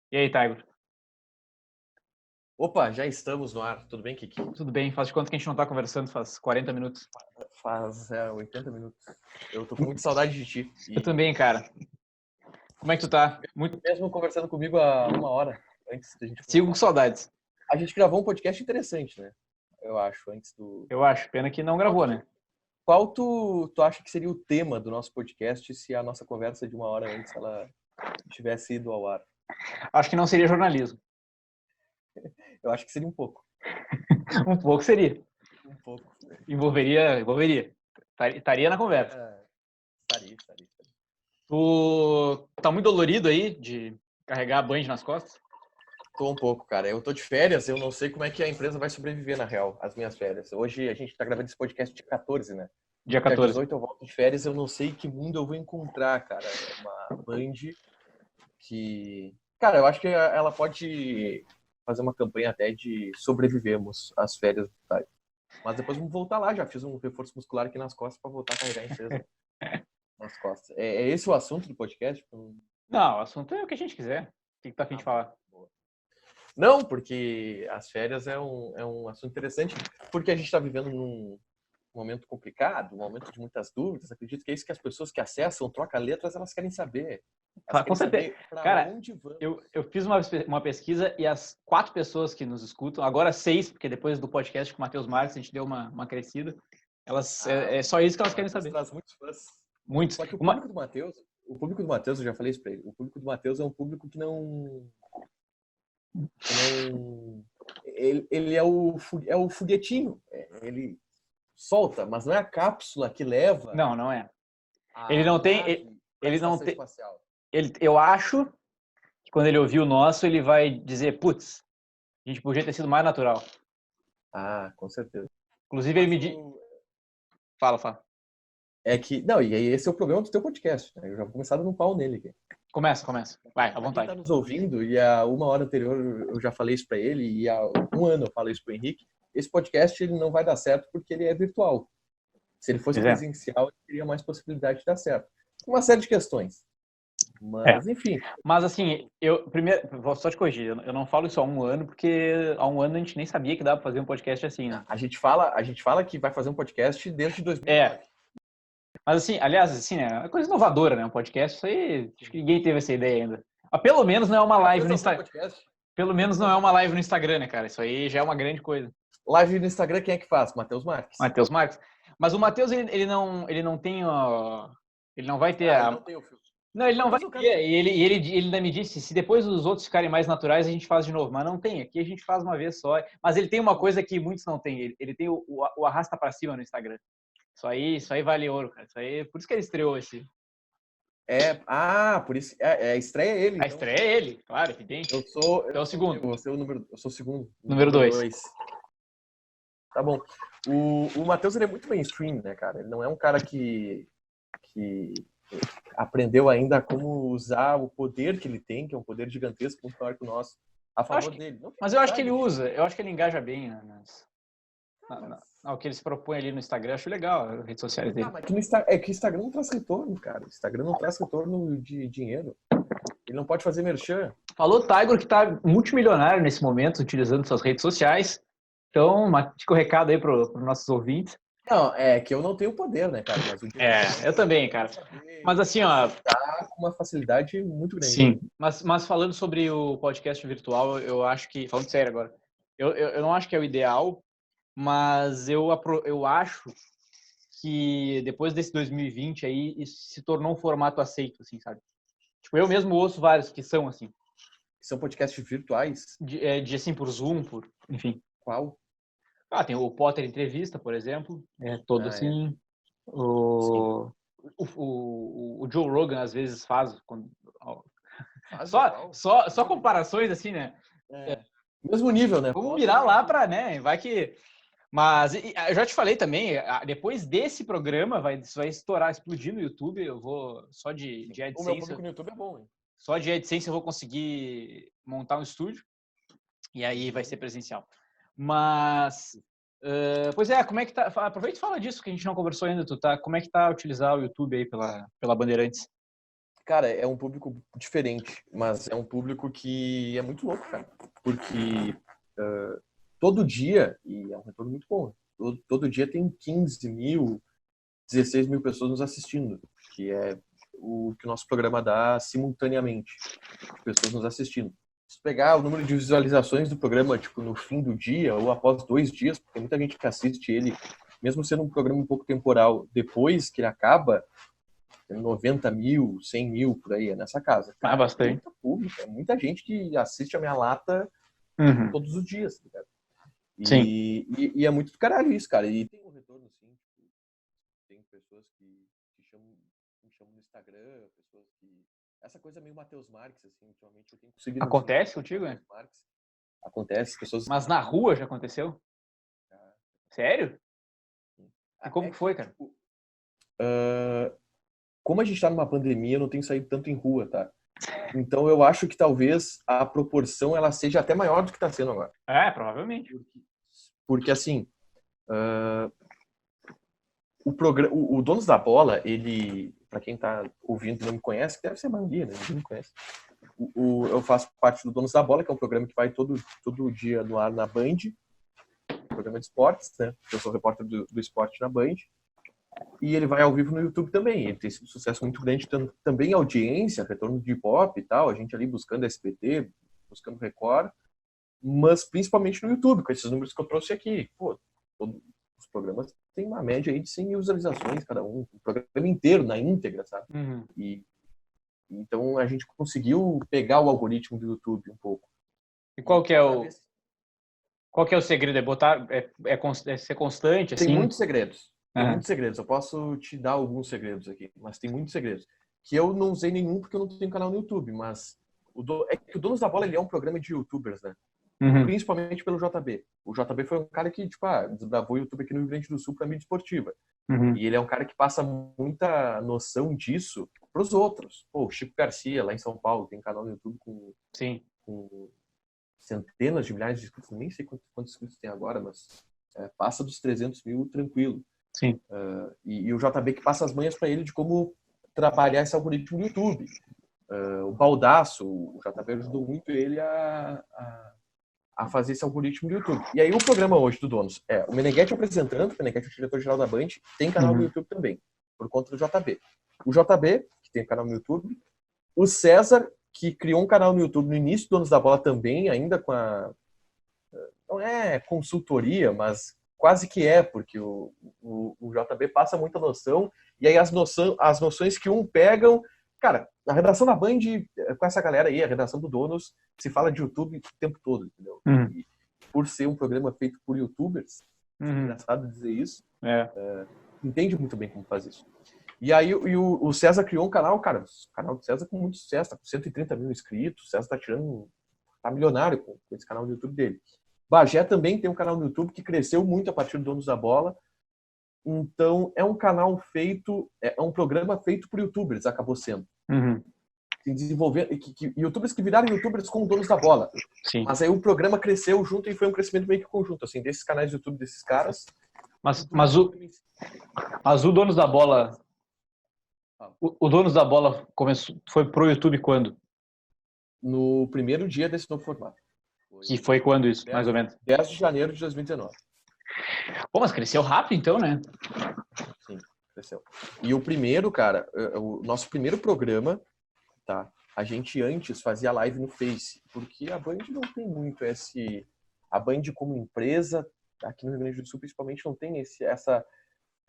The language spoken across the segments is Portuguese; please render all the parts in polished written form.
E aí, Taigo? Opa, já estamos no ar. Tudo bem, Kiki? Tudo bem? Faz de conta que a gente não tá conversando faz 40 minutos. Faz 80 minutos. Eu tô com muita saudade de ti. Eu E também, cara. Como é que tu tá? Muito... mesmo conversando comigo há uma hora antes da gente Sigo com começar. saudades, A gente gravou um podcast interessante, né? Eu acho, antes do... eu acho. Pena que não Qual gravou, tu, né? qual tu acha que seria o tema do nosso podcast se a nossa conversa de uma hora antes ela tivesse ido ao ar? Acho que não seria jornalismo. Eu acho que seria um pouco. Um pouco seria. Um pouco. Envolveria. Estaria na conversa. Estaria. Tu tá muito dolorido aí de carregar a Band nas costas? Tô um pouco, cara. Eu tô de férias, eu não sei como é que a empresa vai sobreviver, na real, as minhas férias. Hoje a gente tá gravando esse podcast dia 14, né? Dia Dia 14. 18 eu volto de férias, eu não sei que mundo eu vou encontrar, cara. É uma Band que... Cara, eu acho que ela pode fazer uma campanha até de sobrevivemos às férias do Tade. Mas depois vamos voltar lá, já fiz um reforço muscular aqui nas costas pra voltar a carregar a empresa nas costas. É esse o assunto do podcast? Não, o assunto é o que a gente quiser. O que tá a fim de falar? Não, porque as férias é um assunto interessante, porque a gente está vivendo num momento complicado, um momento de muitas dúvidas. Acredito que é isso que as pessoas que acessam Troca Letras, elas querem saber. Elas Com querem certeza. saber para Cara, onde vamos. eu fiz uma pesquisa e as 4 pessoas que nos escutam, agora 6, porque depois do podcast com o Matheus Marques a gente deu uma crescida, elas, é só isso que elas querem saber. Traz muitos fãs. Muitos. Só que o público do Matheus, eu já falei isso para ele, o público do Matheus é um público que não... Ele é o foguetinho. Ele solta, mas não é a cápsula que leva Não é. Ele a não tem. nave para a Ele não estação tem. espacial. Eu acho que quando ele ouvir o nosso, ele vai dizer: putz, a gente podia ter sido mais natural. Ah, com certeza. Inclusive, ele Mas me disse. Fala. é que... Não, e aí esse é o problema do teu podcast, né? Eu já vou começar dando um pau nele aqui. Começa. Vai, à Pra quem vontade. tá nos ouvindo, e há uma hora anterior eu já falei isso para ele, e há um ano eu falo isso pro Henrique, esse podcast ele não vai dar certo porque ele é virtual. Se ele fosse Pois é. presencial, ele teria mais possibilidade de dar certo. Uma série de questões. Mas, enfim. Mas assim, primeiro, vou só te corrigir, eu não falo isso há um ano, porque há um ano a gente nem sabia que dava pra fazer um podcast assim, né? A gente fala que vai fazer um podcast desde 2009. Mas assim, aliás, assim, né? É coisa inovadora, né? Um podcast, isso aí, acho que ninguém teve essa ideia ainda. Mas pelo menos não é uma live no Instagram. Pelo menos não é uma live no Instagram, né, cara? Isso aí já é uma grande coisa. Live no Instagram, quem é que faz? Matheus Marques. Matheus Marques. Mas o Matheus, ele não tem, ó, ele não vai ter Ele não tem o filtro. Não, ele não vai ter. E ele ainda me disse, se depois os outros ficarem mais naturais, a gente faz de novo. Mas não tem. Aqui a gente faz uma vez só. Mas ele tem uma coisa que muitos não têm. Ele tem o arrasta pra cima no Instagram. Isso aí vale ouro, cara. Isso aí, por isso que ele estreou esse. Por isso. A estreia é ele. A estreia é ele, claro, evidente. Eu sou o segundo. Eu sou o segundo. Número 2. Tá bom. O Matheus, ele é muito mainstream, né, cara? Ele não é um cara que aprendeu ainda como usar o poder que ele tem, que é um poder gigantesco, muito maior que o nosso, a favor dele. Mas eu acho que ele usa, eu acho que ele engaja bem, né? O que ele se propõe ali no Instagram, eu acho legal, as redes sociais dele. Mas que o Instagram não traz retorno, cara. O Instagram não traz retorno de dinheiro. Ele não pode fazer merchan. Falou o Tiger, que tá multimilionário nesse momento, utilizando suas redes sociais. Então, fica o recado aí para os nossos ouvintes. Não, é que eu não tenho poder, né, cara? Mas eu também, cara. Mas assim, ó... Tá com uma facilidade muito grande. Sim, mas falando sobre o podcast virtual, eu acho que... Falando sério agora. Eu não acho que é o ideal, mas eu acho que depois desse 2020 aí, isso se tornou um formato aceito, assim, sabe? Tipo, eu mesmo ouço vários que são assim. São podcasts virtuais? De assim, por Zoom, enfim. Qual? Tem o Potter Entrevista, por exemplo. É todo assim. É. O Joe Rogan, às vezes, faz. Só comparações, assim, né? Mesmo nível, né? Vamos mirar lá para, né? Vai que... Mas eu já te falei também, depois desse programa vai estourar, explodir no YouTube. Eu vou só de AdSense. O meu público no YouTube é bom, hein? Só de AdSense eu vou conseguir montar um estúdio e aí vai ser presencial. Mas, pois é, como é que tá? Aproveita e fala disso que a gente não conversou ainda. Como é que tá utilizar o YouTube aí pela Bandeirantes? Cara, é um público diferente, mas é um público que é muito louco, cara. Porque todo dia, e é um retorno muito bom, todo dia tem 15 mil, 16 mil pessoas nos assistindo, que é o que o nosso programa dá simultaneamente, de pessoas nos assistindo. Se pegar o número de visualizações do programa, tipo, no fim do dia ou após 2 dias, porque tem muita gente que assiste ele, mesmo sendo um programa um pouco temporal, depois que ele acaba, 90 mil, 100 mil, por aí, é nessa casa. Ah, bastante. Muita pública, muita gente que assiste a minha lata Uhum. todos os dias, tá ligado? Sim. E é muito do caralho isso, cara. E tem um retorno, sim. Tipo, tem pessoas que me chamam no Instagram, pessoas que... Essa coisa meio Matheus Marques, assim, ultimamente eu tenho conseguido... Acontece contigo, né? Marques. Acontece, pessoas... Mas na rua já aconteceu? Sério? E como que foi, cara? Tipo, como a gente tá numa pandemia, eu não tenho saído tanto em rua, tá? Então eu acho que talvez a proporção ela seja até maior do que tá sendo agora. É, provavelmente. Porque assim, o Donos da Bola, ele, pra quem tá ouvindo e não me conhece, que deve ser a maioria, né? Ninguém me conhece. Eu faço parte do Donos da Bola, que é um programa que vai todo dia no ar na Band, programa de esportes, né? Eu sou repórter do esporte na Band. E ele vai ao vivo no YouTube também. Ele tem sido um sucesso muito grande, também audiência, retorno de hip-hop e tal, a gente ali buscando SBT, buscando Record, mas principalmente no YouTube, com esses números que eu trouxe aqui. Pô, todos os programas têm uma média aí de 100 mil visualizações cada um, o programa inteiro, na íntegra, sabe? Uhum. E então a gente conseguiu pegar o algoritmo do YouTube um pouco. E qual que é o segredo? É botar, é ser constante, assim? Tem muitos segredos. Tem Uhum. muitos segredos. Eu posso te dar alguns segredos aqui, mas tem muitos segredos. Que eu não usei nenhum porque eu não tenho canal no YouTube, mas é que o Donos da Bola ele é um programa de YouTubers, né? Uhum. Principalmente pelo JB. O JB foi um cara que, tipo, desbravou o YouTube aqui no Rio Grande do Sul pra mídia esportiva. Uhum. E ele é um cara que passa muita noção disso pros outros. Pô, o Chico Garcia, lá em São Paulo, tem canal no YouTube Sim. com centenas de milhares de inscritos. Nem sei quantos inscritos tem agora, mas passa dos 300 mil tranquilo. Sim. E o JB que passa as manhas para ele de como trabalhar esse algoritmo do YouTube. O Baldaço, o JB ajudou muito ele a fazer esse algoritmo do YouTube. E aí o programa hoje do Donos é o Meneghetti apresentando, o Meneghetti é o diretor-geral da Band, tem canal no YouTube também, por conta do JB. O JB, que tem canal no YouTube, o César, que criou um canal no YouTube no início do Donos da Bola também, ainda com a... Não é consultoria, mas quase que é, porque o JB passa muita noção, e aí as noções que um pegam... Cara, a redação da Band, com essa galera aí, a redação do Donos, se fala de YouTube o tempo todo, entendeu? E por ser um programa feito por YouTubers, é engraçado dizer isso, entende muito bem como faz isso. E aí o César criou um canal, cara, o canal do César com muito sucesso, tá com 130 mil inscritos, o César tá milionário com esse canal no YouTube dele. Bagé também tem um canal no YouTube que cresceu muito a partir do Donos da Bola. Então, é um canal feito, é um programa feito por YouTubers, acabou sendo. YouTubers que viraram YouTubers com Donos da Bola. Sim. Mas aí o programa cresceu junto e foi um crescimento meio que conjunto, assim, desses canais do YouTube desses caras. Mas o Donos da Bola... O Donos da Bola foi pro YouTube quando? No primeiro dia desse novo formato. Que foi quando isso, mais ou menos? 10 de janeiro de 2019. Pô, mas cresceu rápido então, né? Sim, cresceu. E o primeiro, cara, o nosso primeiro programa, tá? A gente antes fazia live no Face, porque a Band não tem muito a Band como empresa, aqui no Rio Grande do Sul principalmente, não tem essa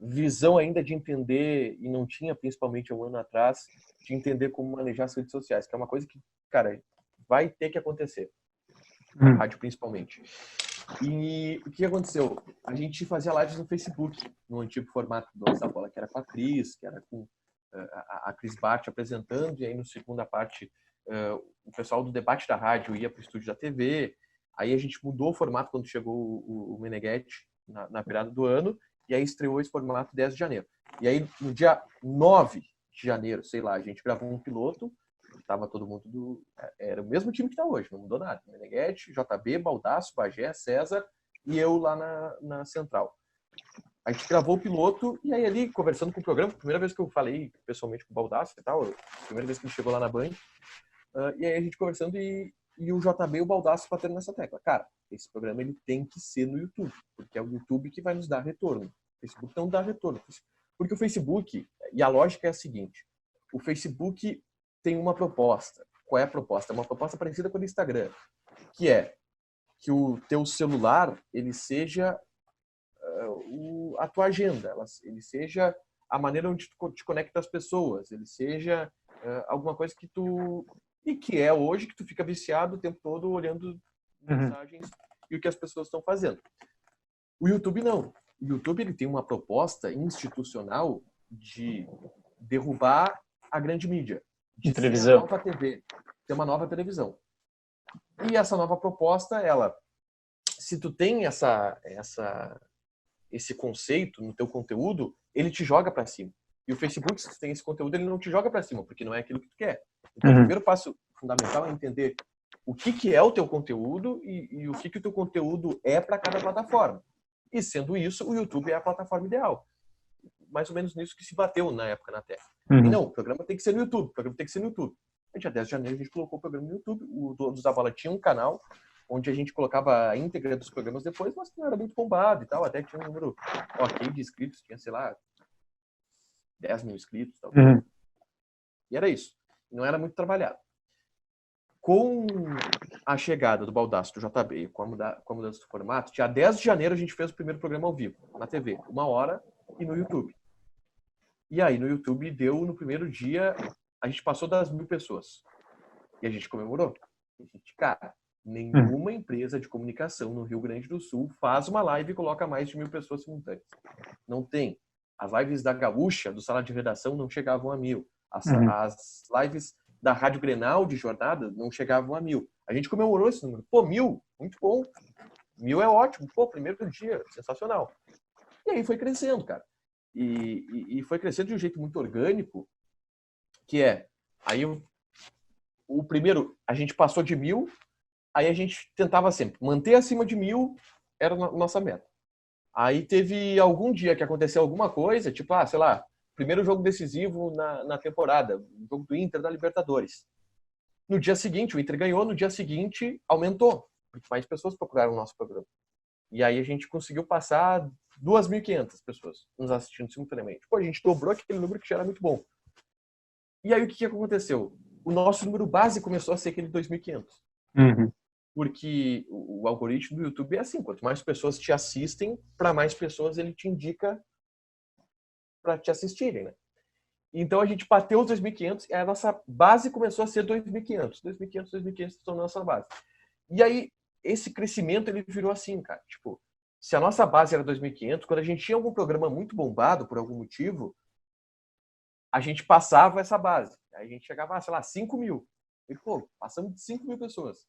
visão ainda de entender, e não tinha principalmente um ano atrás, de entender como manejar as redes sociais, que é uma coisa que, cara, vai ter que acontecer. A rádio principalmente. E o que aconteceu? A gente fazia lives no Facebook, no antigo formato do Donos da Bola, que era com a Cris, que era com a Cris Bart apresentando, e aí na segunda parte o pessoal do debate da rádio ia para o estúdio da TV. Aí a gente mudou o formato quando chegou o Meneghetti na virada do ano, e aí estreou esse formato 10 de janeiro. E aí no dia 9 de janeiro, sei lá, a gente gravou um piloto, tava todo mundo era o mesmo time que tá hoje, não mudou nada. Meneghetti, JB, Baldasso, Bagé, César e eu lá na central. A gente gravou o piloto e aí ali, conversando com o programa, primeira vez que eu falei pessoalmente com o Baldasso e tal, primeira vez que ele chegou lá na Band, e aí a gente conversando e o JB e o Baldasso batendo nessa tecla. Cara, esse programa ele tem que ser no YouTube, porque é o YouTube que vai nos dar retorno. O Facebook não dá retorno. Porque o Facebook, e a lógica é a seguinte, o Facebook tem uma proposta. Qual é a proposta? É uma proposta parecida com a do Instagram, que é que o teu celular, ele seja a tua agenda, ele seja a maneira onde tu te conecta às pessoas, ele seja alguma coisa que tu... E que é hoje que tu fica viciado o tempo todo olhando mensagens e o que as pessoas estão fazendo. O YouTube não. O YouTube ele tem uma proposta institucional de derrubar a grande mídia, de televisão. Ser a nova TV, ter uma nova televisão. E essa nova proposta, ela, se tu tem esse conceito no teu conteúdo, ele te joga para cima. E o Facebook, se tu tem esse conteúdo, ele não te joga para cima, porque não é aquilo que tu quer. Então, o primeiro passo fundamental é entender o que é o teu conteúdo e o que o teu conteúdo é para cada plataforma. E sendo isso, o YouTube é a plataforma ideal. Mais ou menos nisso que se bateu na época na Terra. E não, o programa tem que ser no YouTube, o programa tem que ser no YouTube. No dia 10 de janeiro a gente colocou o programa no YouTube, o Donos da Bola tinha um canal onde a gente colocava a íntegra dos programas depois, mas que não era muito bombado e tal, até tinha um número ok de inscritos, tinha, sei lá, 10 mil inscritos. Tal. E era isso. Não era muito trabalhado. Com a chegada do Baldasso, do JB, com a mudança do formato, dia 10 de janeiro a gente fez o primeiro programa ao vivo, na TV, 1 hora, e no YouTube. E aí no YouTube deu, no primeiro dia, a gente passou das 1.000 pessoas. E a gente comemorou. A gente, cara, nenhuma empresa de comunicação no Rio Grande do Sul faz uma live e coloca mais de 1.000 pessoas simultâneas. Não tem. As lives da Gaúcha, do Sala de Redação, não chegavam a 1.000. As lives da Rádio Grenal de jornada não chegavam a 1.000. A gente comemorou esse número. Pô, 1.000, muito bom. 1.000 é ótimo. Pô, primeiro dia, sensacional. E aí foi crescendo, cara. E foi crescendo de um jeito muito orgânico, que aí o primeiro, a gente passou de 1.000, aí a gente tentava sempre manter acima de 1.000, era a nossa meta. Aí teve algum dia que aconteceu alguma coisa, tipo, sei lá, primeiro jogo decisivo na temporada, o jogo do Inter da Libertadores. No dia seguinte, o Inter ganhou, no dia seguinte aumentou, porque mais pessoas procuraram o nosso programa. E aí a gente conseguiu passar 2.500 pessoas nos assistindo simultaneamente. Pô, a gente dobrou aquele número que já era muito bom. E aí o que aconteceu? O nosso número base começou a ser aquele 2.500. Porque o algoritmo do YouTube é assim, quanto mais pessoas te assistem, para mais pessoas ele te indica para te assistirem, né? Então a gente bateu os 2.500 e a nossa base começou a ser 2.500. 2.500 se tornou a nossa base. E aí esse crescimento ele virou assim, cara. Tipo, se a nossa base era 2.500, quando a gente tinha algum programa muito bombado por algum motivo, a gente passava essa base. Aí a gente chegava, sei lá, 5.000. E, pô, passamos de 5.000 pessoas.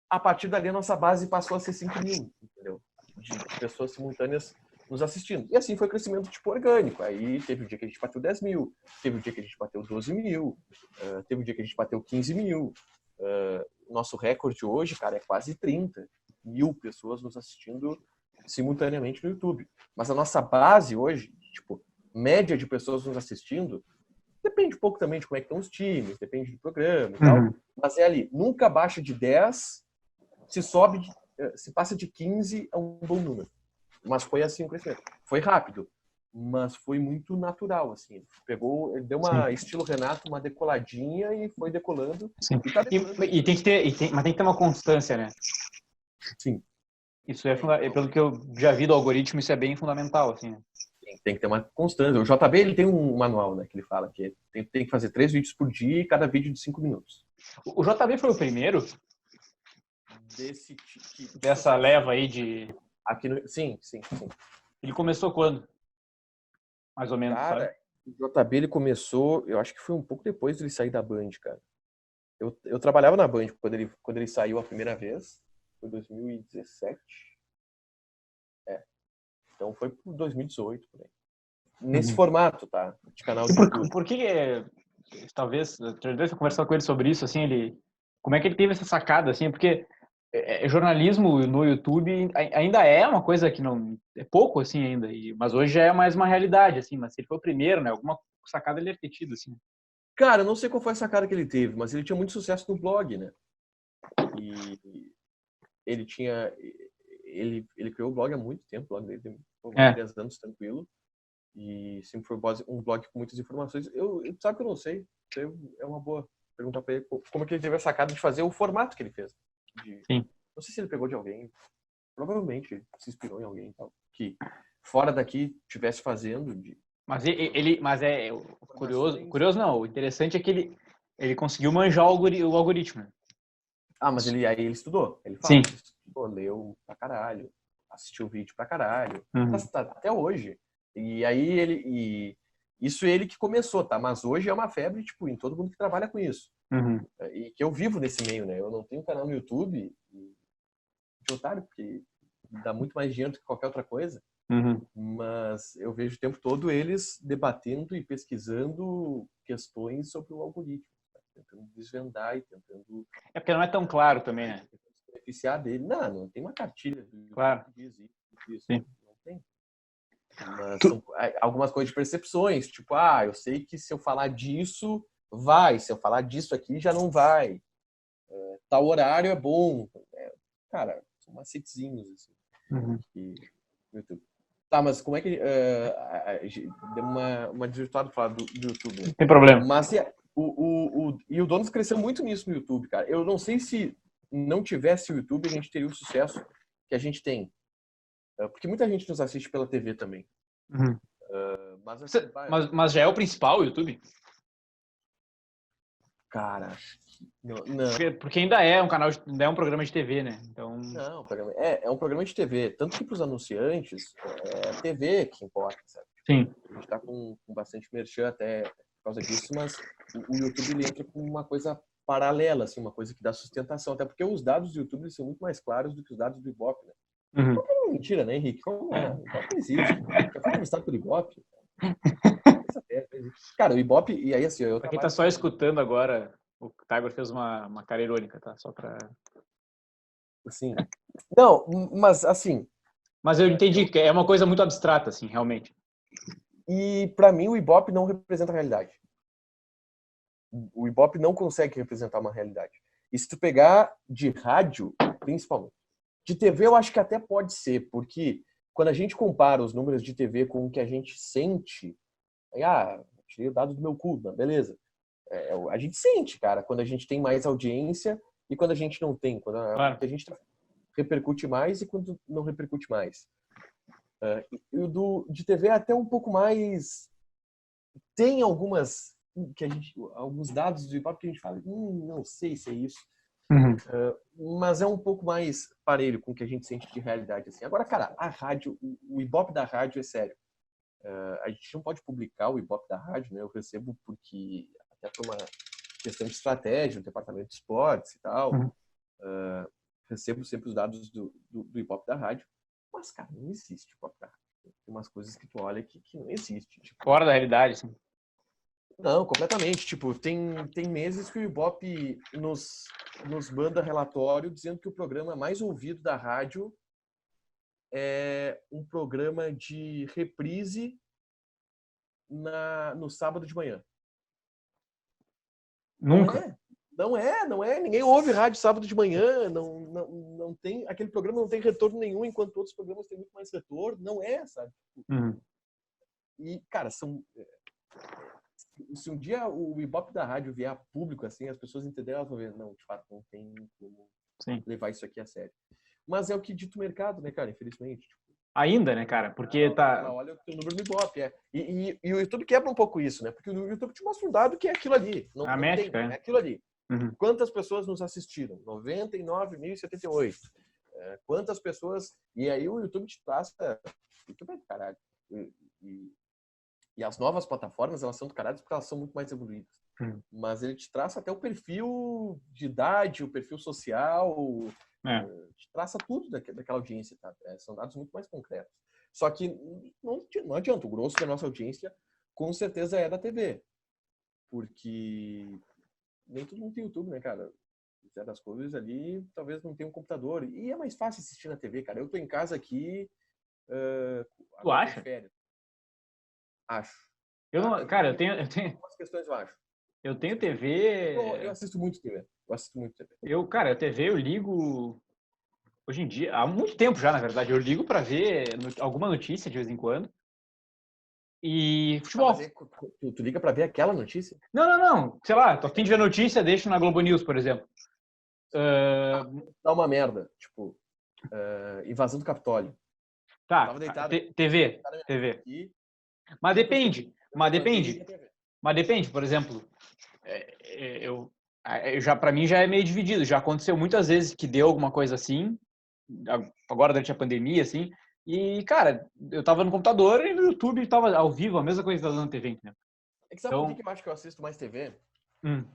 A partir dali, a nossa base passou a ser 5.000, entendeu? De pessoas simultâneas nos assistindo. E assim foi o crescimento, tipo, orgânico. Aí teve um dia que a gente bateu 10.000, teve um dia que a gente bateu 12.000, teve um dia que a gente bateu 15.000. Nosso recorde hoje, cara, é quase 30.000 pessoas nos assistindo simultaneamente no YouTube. Mas a nossa base hoje, tipo, média de pessoas nos assistindo, depende um pouco também de como é que estão os times, depende do programa e tal, mas é ali, nunca abaixo de 10, se passa de 15 é um bom número. Mas foi assim o crescimento. Foi rápido, mas foi muito natural, assim. Ele deu uma estilo Renato, uma decoladinha e foi decolando. Sim. E tem que ter, mas tem que ter uma constância, né? Sim. Isso pelo que eu já vi do algoritmo, isso é bem fundamental, assim. Tem que ter uma constância. O JB ele tem um manual, né, que ele fala que tem que fazer 3 vídeos por dia e cada vídeo de 5 minutos. O JB foi o primeiro dessa leva aí de... Aqui no... Sim. Ele começou quando? Mais ou menos, cara, sabe? O JB ele começou, eu acho que foi um pouco depois de ele sair da Band, cara. Eu trabalhava na Band quando ele saiu a primeira vez, foi 2017. Então foi por 2018, por aí. Nesse formato, tá? De canal de YouTube. Por que, talvez eu conversar com ele sobre isso, assim, como é que ele teve essa sacada, assim, porque jornalismo no YouTube ainda é uma coisa que não é pouco assim ainda, mas hoje já é mais uma realidade assim. Mas se ele foi o primeiro, né? Alguma sacada ele deve ter tido assim. Cara, eu não sei qual foi a sacada que ele teve, mas ele tinha muito sucesso no blog, né? E ele tinha. Ele criou o blog há muito tempo, o blog dele tem 3 anos tranquilo. E sempre foi um blog com muitas informações. Sabe que eu não sei. É uma boa perguntar pra ele como é que ele teve a sacada de fazer o formato que ele fez. Sim. Não sei se ele pegou de alguém. Provavelmente se inspirou em alguém tal, que fora daqui tivesse fazendo. Mas curioso não. O interessante é que ele conseguiu manjar o algoritmo. Mas aí ele estudou. Ele fala Sim. que estudou, leu pra caralho, assistiu vídeo pra caralho. Uhum. Até hoje. E aí isso ele que começou, tá? Mas hoje é uma febre, tipo, em todo mundo que trabalha com isso. Uhum. E que eu vivo nesse meio, né? Eu não tenho canal no YouTube de otário, porque dá muito mais dinheiro do que qualquer outra coisa. Uhum. Mas eu vejo o tempo todo eles debatendo e pesquisando questões sobre o algoritmo, tá? Tentando desvendar e tentando... É porque não é tão claro também, né? Beneficiar dele. Não tem uma cartilha do YouTube Claro. que diz isso. Sim. Não tem. Mas são algumas coisas de percepções, tipo, eu sei que se eu falar disso, vai. Se eu falar disso aqui, já não vai. Tal horário é bom. Cara, são macetezinhos, assim. Uhum. YouTube. Tá, mas como é que... deu uma desvirtuada pra falar do YouTube, né? Não tem problema. Mas o Donos cresceu muito nisso no YouTube, cara. Eu não sei se não tivesse o YouTube, a gente teria o sucesso que a gente tem. Porque muita gente nos assiste pela TV também. Uhum. Mas, assim, mas já é o principal, o YouTube? Cara, não. Porque ainda é um canal, ainda é um programa de TV, né? Então... Não, é um programa de TV. Tanto que para os anunciantes, é a TV que importa, sabe? Sim. A gente tá com bastante merchan até por causa disso, mas o YouTube ele entra com uma coisa paralela, assim, uma coisa que dá sustentação. Até porque os dados do YouTube são muito mais claros do que os dados do Ibope, né? Uhum. Mentira, né, Henrique? Como é? O Ibope não existe. Já foi entrevistado pelo Ibope. Cara, o Ibope, e aí assim... Pra quem tá só escutando agora, o Tiger fez uma cara irônica, tá? Só pra... Assim, não, mas assim... Mas eu entendi que é uma coisa muito abstrata, assim, realmente. E pra mim o Ibope não representa a realidade. O Ibope não consegue representar uma realidade. E se tu pegar de rádio, principalmente. De TV eu acho que até pode ser, porque quando a gente compara os números de TV com o que a gente sente, tirei o dado do meu cu, beleza. A gente sente, cara, quando a gente tem mais audiência e quando a gente não tem. Quando a gente repercute mais e quando não repercute mais. E o de TV é até um pouco mais... Tem alguns dados do Ibope que a gente fala, não sei se é isso. Uhum. Mas é um pouco mais parelho com o que a gente sente de realidade, assim. Agora, cara, a rádio, o Ibope da rádio é sério. A gente não pode publicar o Ibope da rádio, né? Eu recebo porque até por uma questão de estratégia, no departamento de esportes e tal. Uhum. Recebo sempre os dados do Ibope da rádio. Mas, cara, não existe Ibope da rádio. Tem umas coisas que tu olha que não existe. Tipo... Fora da realidade, sim. Não, completamente. Tipo, tem meses que o Ibope nos manda relatório dizendo que o programa mais ouvido da rádio é um programa de reprise no sábado de manhã. Nunca. Não é. Ninguém ouve rádio sábado de manhã. Não tem, aquele programa não tem retorno nenhum, enquanto outros programas têm muito mais retorno. Não é, sabe? Uhum. E, cara, se um dia o Ibope da rádio vier a público, assim, as pessoas entenderem, elas vão ver, não, de fato, não tem como levar isso aqui a sério. Mas é o que dita o mercado, né, cara, infelizmente. Ainda, né, cara? Porque ela olha o teu número no Ibope, E o YouTube quebra um pouco isso, né? Porque o YouTube te mostra um dado que é aquilo ali. Não métrica, tem, é aquilo ali. Uhum. Quantas pessoas nos assistiram? 99.078. Quantas pessoas... E aí o YouTube te passa... YouTube é do caralho. E as novas plataformas, elas são do caralho porque elas são muito mais evoluídas. Mas ele te traça até o perfil de idade, o perfil social, te traça tudo daquela audiência, tá? São dados muito mais concretos. Só que não adianta, o grosso da nossa audiência com certeza é da TV. Porque nem todo mundo tem YouTube, né, cara? fizer das coisas ali, talvez não tenha um computador. E é mais fácil assistir na TV, cara. Eu tô em casa aqui, Tu agora tô de acha? férias. Acho. Eu Tá? não, cara, Algumas questões eu acho. eu Algumas tenho questões. Eu TV. assisto muito TV. Eu assisto muito TV. Cara, a TV eu ligo hoje em dia, há muito tempo já, na verdade, eu ligo pra ver alguma notícia de vez em quando. E Tá, mas futebol. aí, tu liga pra ver aquela notícia? Não. Sei lá, tô a fim de ver notícia, deixo na Globo News, por exemplo. Ah, dá uma merda. Tipo, invasão do Capitólio. Eu Tá, tava deitado TV. aqui, Mas e depois que depende. eu levantei e liguei a TV. Mas depende, por exemplo, para mim já é meio dividido. Já aconteceu muitas vezes que deu alguma coisa assim, agora durante a pandemia, assim. E, cara, eu tava no computador e no YouTube tava ao vivo, a mesma coisa que tá dando na TV, né? É que sabe por que eu acho que eu assisto mais TV? Hum,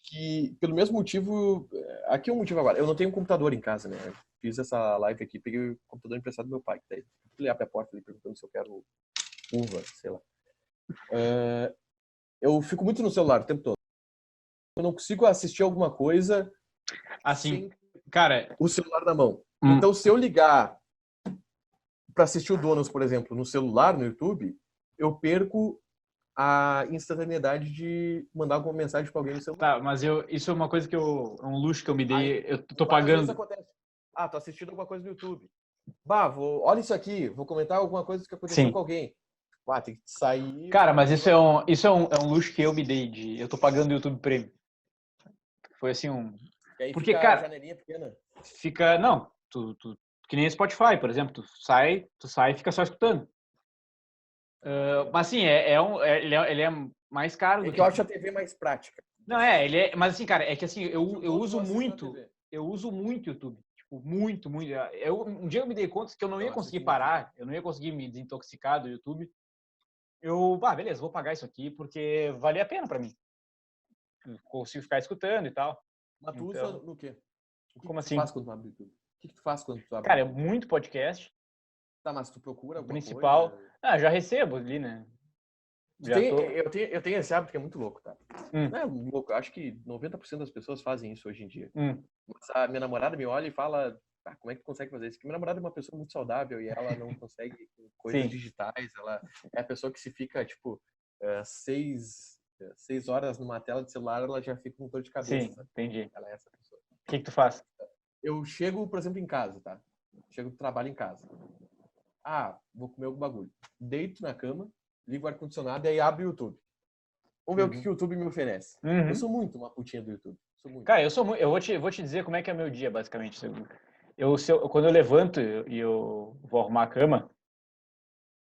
Que, pelo mesmo motivo... Aqui é um motivo agora. Eu não tenho um computador em casa, né? Eu fiz essa live aqui, peguei o computador emprestado do meu pai. Daí ele abre a porta ali perguntando se eu quero uva, sei lá. Eu fico muito no celular o tempo todo. Eu não consigo assistir alguma coisa assim, sem cara, o celular na mão. Então, se eu ligar para assistir o Donos, por exemplo, no celular, no YouTube, eu perco a instantaneidade de mandar alguma mensagem para alguém no celular. tá, mas isso é uma coisa é um luxo que eu me Aí, dei, eu tô várias vezes pagando. acontece. Ah, tô assistindo alguma coisa no YouTube. Bah, olha isso aqui, vou comentar alguma coisa que aconteceu com Sim. alguém. Ah, tem que sair. Cara, mas isso é um luxo que eu me dei eu tô pagando o YouTube Premium. Foi assim E aí porque, fica a cara, janelinha pequena. não, que nem Spotify, por exemplo, tu sai e fica só escutando. Mas assim, ele é mais caro É do que eu que. acho a TV mais prática. Não, mas assim, cara, é que assim, O eu Donos uso eu assisto na muito, TV. eu uso muito YouTube. Tipo, muito, muito. Um dia eu me dei conta que eu não Não, ia eu conseguir assisto muito também. parar, eu não ia conseguir me desintoxicar do YouTube. Beleza, vou pagar isso aqui porque vale a pena pra mim. Eu consigo ficar escutando e tal. Mas tu usa Então, no quê? O que como que tu assim? faz quando tu abre o YouTube? O que que tu faz quando tu abre o Cara, é YouTube? muito podcast. Tá, mas tu procura O alguma coisa? principal. Já recebo ali, né? Tu Já tem, tô. eu tenho esse hábito que é muito louco, tá? Hum, Não é louco, eu acho que 90% das pessoas fazem isso hoje em dia. hum, Mas a minha namorada me olha e fala, como é que tu consegue fazer isso? Porque minha namorada é uma pessoa muito saudável e ela não consegue com coisas sim, digitais. Ela é a pessoa que se fica, tipo, 6 horas numa tela de celular, ela já fica com dor de cabeça, sim, sabe? entendi. Ela é essa pessoa. O que tu faz? Eu chego, por exemplo, em casa, tá? Chego do trabalho em casa. Ah, vou comer algum bagulho. Deito na cama, ligo o ar-condicionado e aí abro o YouTube. Vamos ver o que Uhum. o YouTube me oferece. Eu Uhum. sou muito uma putinha do YouTube. Sou muito. Cara, eu vou te dizer como é que é meu dia, basicamente. Quando eu levanto e eu vou arrumar a cama,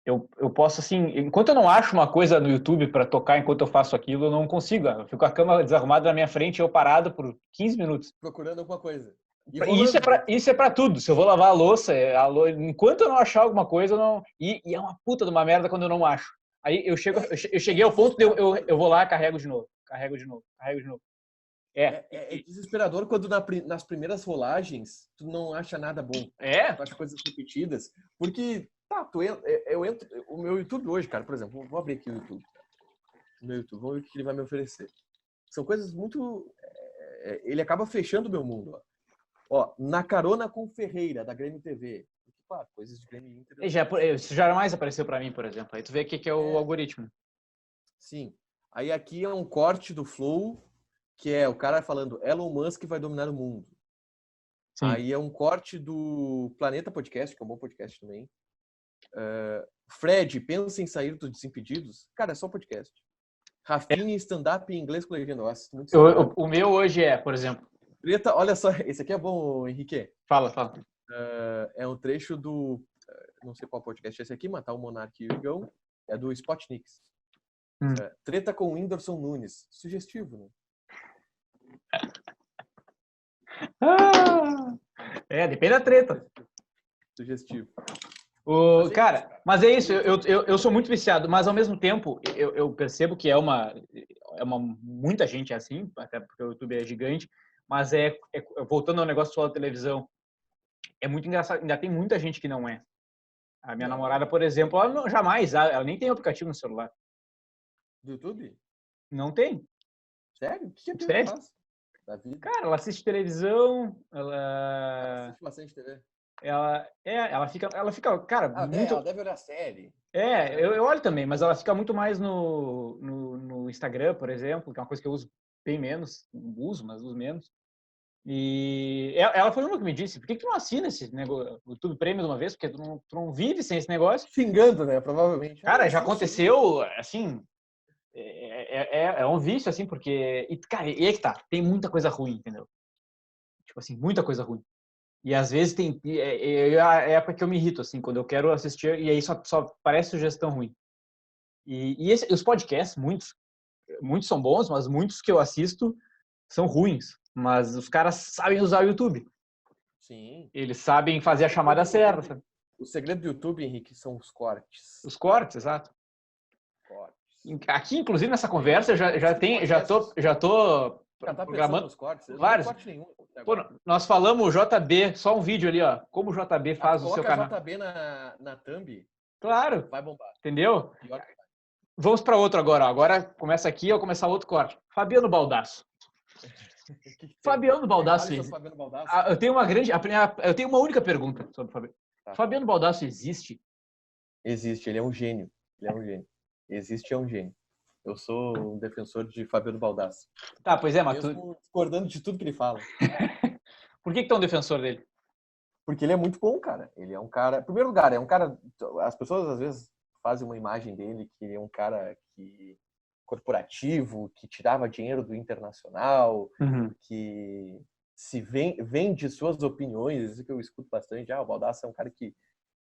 eu posso, assim, enquanto eu não acho uma coisa no YouTube para tocar enquanto eu faço aquilo, eu não consigo. Eu fico com a cama desarrumada na minha frente e eu parado por 15 minutos. Procurando alguma coisa. E E rolando dentro. isso é para tudo. Se eu vou lavar a louça, enquanto eu não achar alguma coisa, eu não. E é uma puta de uma merda quando eu não acho. Aí eu cheguei ao ponto de eu vou lá, carrego de novo, carrego de novo, carrego de novo. É desesperador quando nas primeiras rolagens tu não acha nada bom. Tu acha coisas repetidas. Porque, tá, eu entro. O meu YouTube hoje, cara, por exemplo, vou abrir aqui o YouTube. O meu YouTube, vamos ver o que ele vai me oferecer. São coisas muito. Ele acaba fechando o meu mundo. Ó, Na Carona com Ferreira, da Grêmio TV. Pá, coisas de Grêmio Inter. Isso jamais apareceu para mim, por exemplo. Aí tu vê o que é o algoritmo. Sim. Aí aqui é um corte do Flow, que é o cara falando Elon Musk vai dominar o mundo. Sim. Aí é um corte do Planeta Podcast, que é um bom podcast também. Fred, pensa em sair dos Desimpedidos? Cara, é só podcast. Rafinha, stand-up em inglês com legenda. Eu assisto muito stand-up. O meu hoje por exemplo. Preta, olha só, esse aqui é bom, Henrique. Fala. É um trecho do... Não sei qual podcast é esse aqui, mas tá o Monark e o Igão. É do Spotnix. Treta com o Whindersson Nunes. Sugestivo, né? Depende da treta. Sugestivo. Cara, mas é isso, eu sou muito viciado, mas ao mesmo tempo eu percebo que muita gente é assim, até porque o YouTube é gigante, mas voltando ao negócio só da televisão, é muito engraçado, ainda tem muita gente que não é. A minha namorada, por exemplo, ela nem tem aplicativo no celular. Do YouTube? Não tem. Sério? O que a Bianca Sério? faz? da vida? Cara, ela assiste televisão, Ela assiste bastante TV. ela fica, cara, muito... Ela deve olhar série. Eu olho também, mas ela fica muito mais no Instagram, por exemplo, que é uma coisa que eu uso bem menos, uso, mas uso menos. E ela foi uma que me disse, por que tu não assina esse negócio, o YouTube Premium de uma vez? Porque tu não vive sem esse negócio. Xingando, né? Provavelmente. Cara, já aconteceu, assim, é um vício, assim, porque... E, cara, e aí que tá, tem muita coisa ruim, entendeu? Tipo assim, muita coisa ruim. E às vezes é a época que eu me irrito, assim, quando eu quero assistir, e aí só parece sugestão ruim. E os podcasts, muitos são bons, mas muitos que eu assisto são ruins. Mas os caras sabem usar o YouTube. Sim. Eles sabem fazer a chamada certa. Sabe? O segredo do YouTube, Henrique, são os cortes. Os cortes, exato. Cortes. Aqui, inclusive, nessa conversa, eu já tô tá programando nos cortes. vários. Não corte nenhum. Pô, nós falamos JB, só um vídeo ali, ó. Como o JB faz o seu canal. Coloca JB na thumb. Claro. Vai bombar. Entendeu? Vamos para outro agora. Agora começa aqui, eu vou começar outro corte. Fabiano Baldasso. Fabiano Baldasso. Eu tenho uma única pergunta sobre o Fabiano. Tá. Fabiano Baldasso existe? Existe, ele é um gênio. Existe, é um gênio. Eu sou um defensor de Fabiano Baldasso. Tá, pois é, mas mesmo discordando de tudo que ele fala. Por que tu é um defensor dele? Porque ele é muito bom, cara. Ele é um cara... Em primeiro lugar, é um cara... As pessoas, às vezes, fazem uma imagem dele que ele é um cara corporativo, que tirava dinheiro do internacional, que se vende suas opiniões. Isso que eu escuto bastante. O Baldasso é um cara que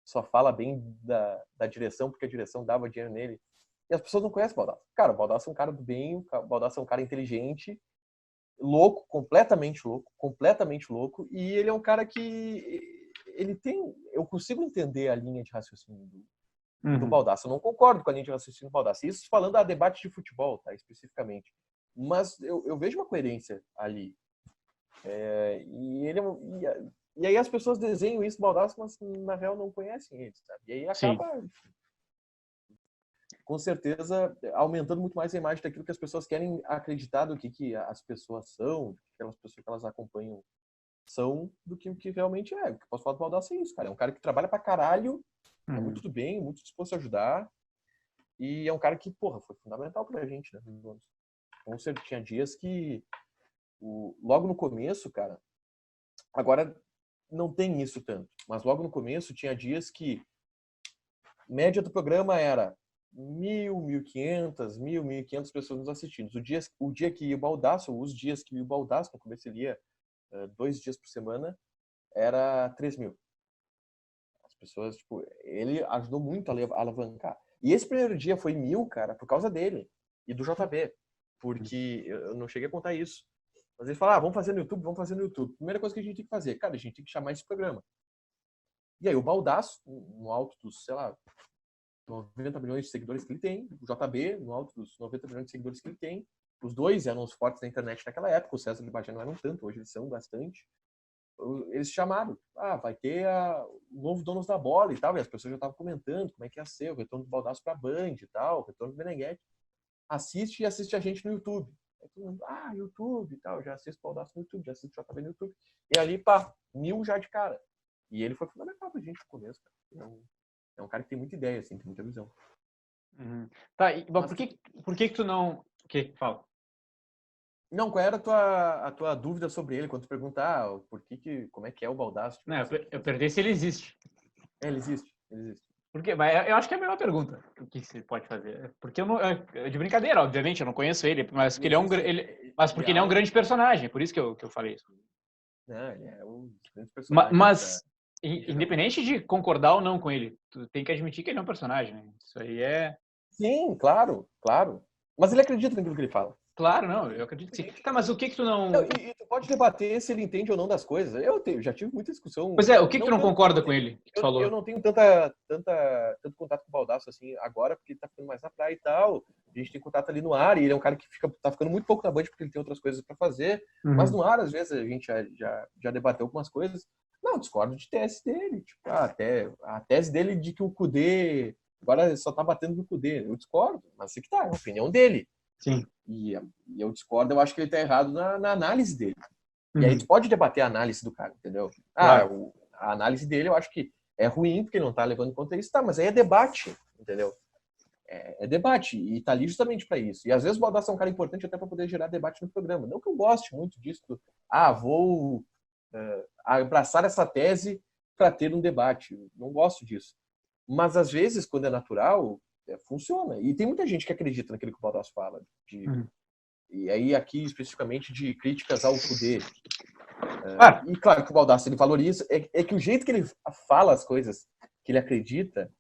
só fala bem da direção porque a direção dava dinheiro nele. E as pessoas não conhecem o Baldasso. Cara, o Baldasso é um cara do bem, o Baldasso é um cara inteligente, louco, completamente louco, e ele é um cara que ele tem... Eu consigo entender a linha de raciocínio do Baldasso. Eu não concordo com a linha de raciocínio do Baldasso. Isso falando a debate de futebol, tá? Especificamente. Mas eu vejo uma coerência ali. E aí as pessoas desenham isso do Baldasso, mas na real não conhecem ele, sabe? E aí acaba... Com certeza, aumentando muito mais a imagem daquilo que as pessoas querem acreditar do que as pessoas são, aquelas pessoas que elas acompanham são, do que o que realmente é. O que eu posso falar do Baldasso é isso, cara. É um cara que trabalha pra caralho, é muito do bem, muito disposto a ajudar, e é um cara que, porra, foi fundamental pra gente, né? Então, tinha dias que, logo no começo, cara, agora não tem isso tanto, mas logo no começo tinha dias que média do programa era 1.500, 1.500 pessoas nos assistindo. O dia que ia o Baldasso, os dias que ia o Baldasso, no começo ele ia 2 dias por semana, era 3.000. As pessoas, ele ajudou muito a alavancar. E esse primeiro dia foi 1.000, cara, por causa dele e do JB. Porque eu não cheguei a contar isso. Mas ele falou, vamos fazer no YouTube. Primeira coisa que a gente tem que fazer, cara, a gente tem que chamar esse programa. E aí o Baldasso, no alto dos, sei lá, 90 milhões de seguidores que ele tem, o JB, no alto dos 90 milhões de seguidores que ele tem. Os dois eram os fortes da internet naquela época, o César e o Bagé não eram tanto, hoje eles são bastante. Eles chamaram, vai ter o novo Donos da Bola e tal, e as pessoas já estavam comentando como é que ia ser, o retorno do Baldasso pra Band e tal, o retorno do Meneghete. Assiste a gente no YouTube. Aí todo mundo, YouTube e tal, já assisto o Baldasso no YouTube, já assisto o JB no YouTube. E ali, 1.000 já de cara. E ele foi fundamental pra gente no começo, cara. É um cara que tem muita ideia, assim, tem muita visão. Tá, bom, por que tu não... O que? Fala. Não, qual era a tua dúvida sobre ele? Quando tu perguntar como é que é o Baldasso? Não, eu perguntei se ele existe. Ele existe. Porque, mas eu acho que é a melhor pergunta. O que você pode fazer? Porque de brincadeira, obviamente, eu não conheço ele, mas porque ele é um grande personagem, por isso que eu falei isso. Não, ele é um grande personagem. Mas independente de concordar ou não com ele, tu tem que admitir que ele é um personagem, né? Isso aí é... Sim, claro. Mas ele acredita naquilo que ele fala. Claro, não, eu acredito que sim. Tá, mas o que tu não... E tu pode debater se ele entende ou não das coisas. Eu já tive muita discussão. Pois é, o que tu não concorda com ele, que tu falou? Eu não tenho tanto contato com o Baldasso assim agora, porque ele tá ficando mais na praia e tal. A gente tem contato ali no ar, e ele é um cara que tá ficando muito pouco na Band porque ele tem outras coisas pra fazer. Mas no ar, às vezes, a gente já debateu algumas coisas. Não, eu discordo de tese dele. A tese dele de que o Kudê agora só tá batendo no Kudê. Eu discordo, mas é que tá, é a opinião dele. Sim. E eu discordo, eu acho que ele tá errado na análise dele. E aí Uhum. tu pode debater a análise do cara, entendeu? Claro. A análise dele eu acho que é ruim, porque ele não tá levando em conta isso, tá, mas aí é debate, entendeu? É debate, e tá ali justamente para isso. E às vezes o Baldasso é um cara importante até para poder gerar debate no programa. Não que eu goste muito disso, vou abraçar essa tese para ter um debate. Não gosto disso. Mas às vezes, quando é natural, funciona. E tem muita gente que acredita naquilo que o Baldasso fala. Uhum. E aí, aqui, especificamente, de críticas ao poder. Claro. E claro que o Baldasso ele valoriza, é que o jeito que ele fala as coisas que ele acredita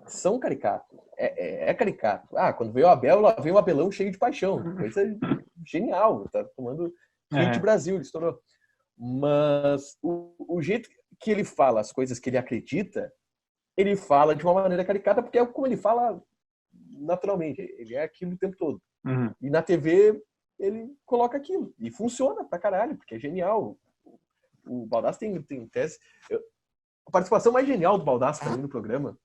são caricatos. É caricato. Quando veio o Abel, lá veio um Abelão cheio de paixão. Coisa genial. Tá tomando Hit Uhum. Brasil, ele estourou. Mas o jeito que ele fala as coisas que ele acredita, ele fala de uma maneira caricata, porque é como ele fala naturalmente. Ele é aquilo o tempo todo. Uhum. E na TV, ele coloca aquilo. E funciona pra caralho, porque é genial. O Baldasso tem tese. A participação mais genial do Baldasso pra mim no programa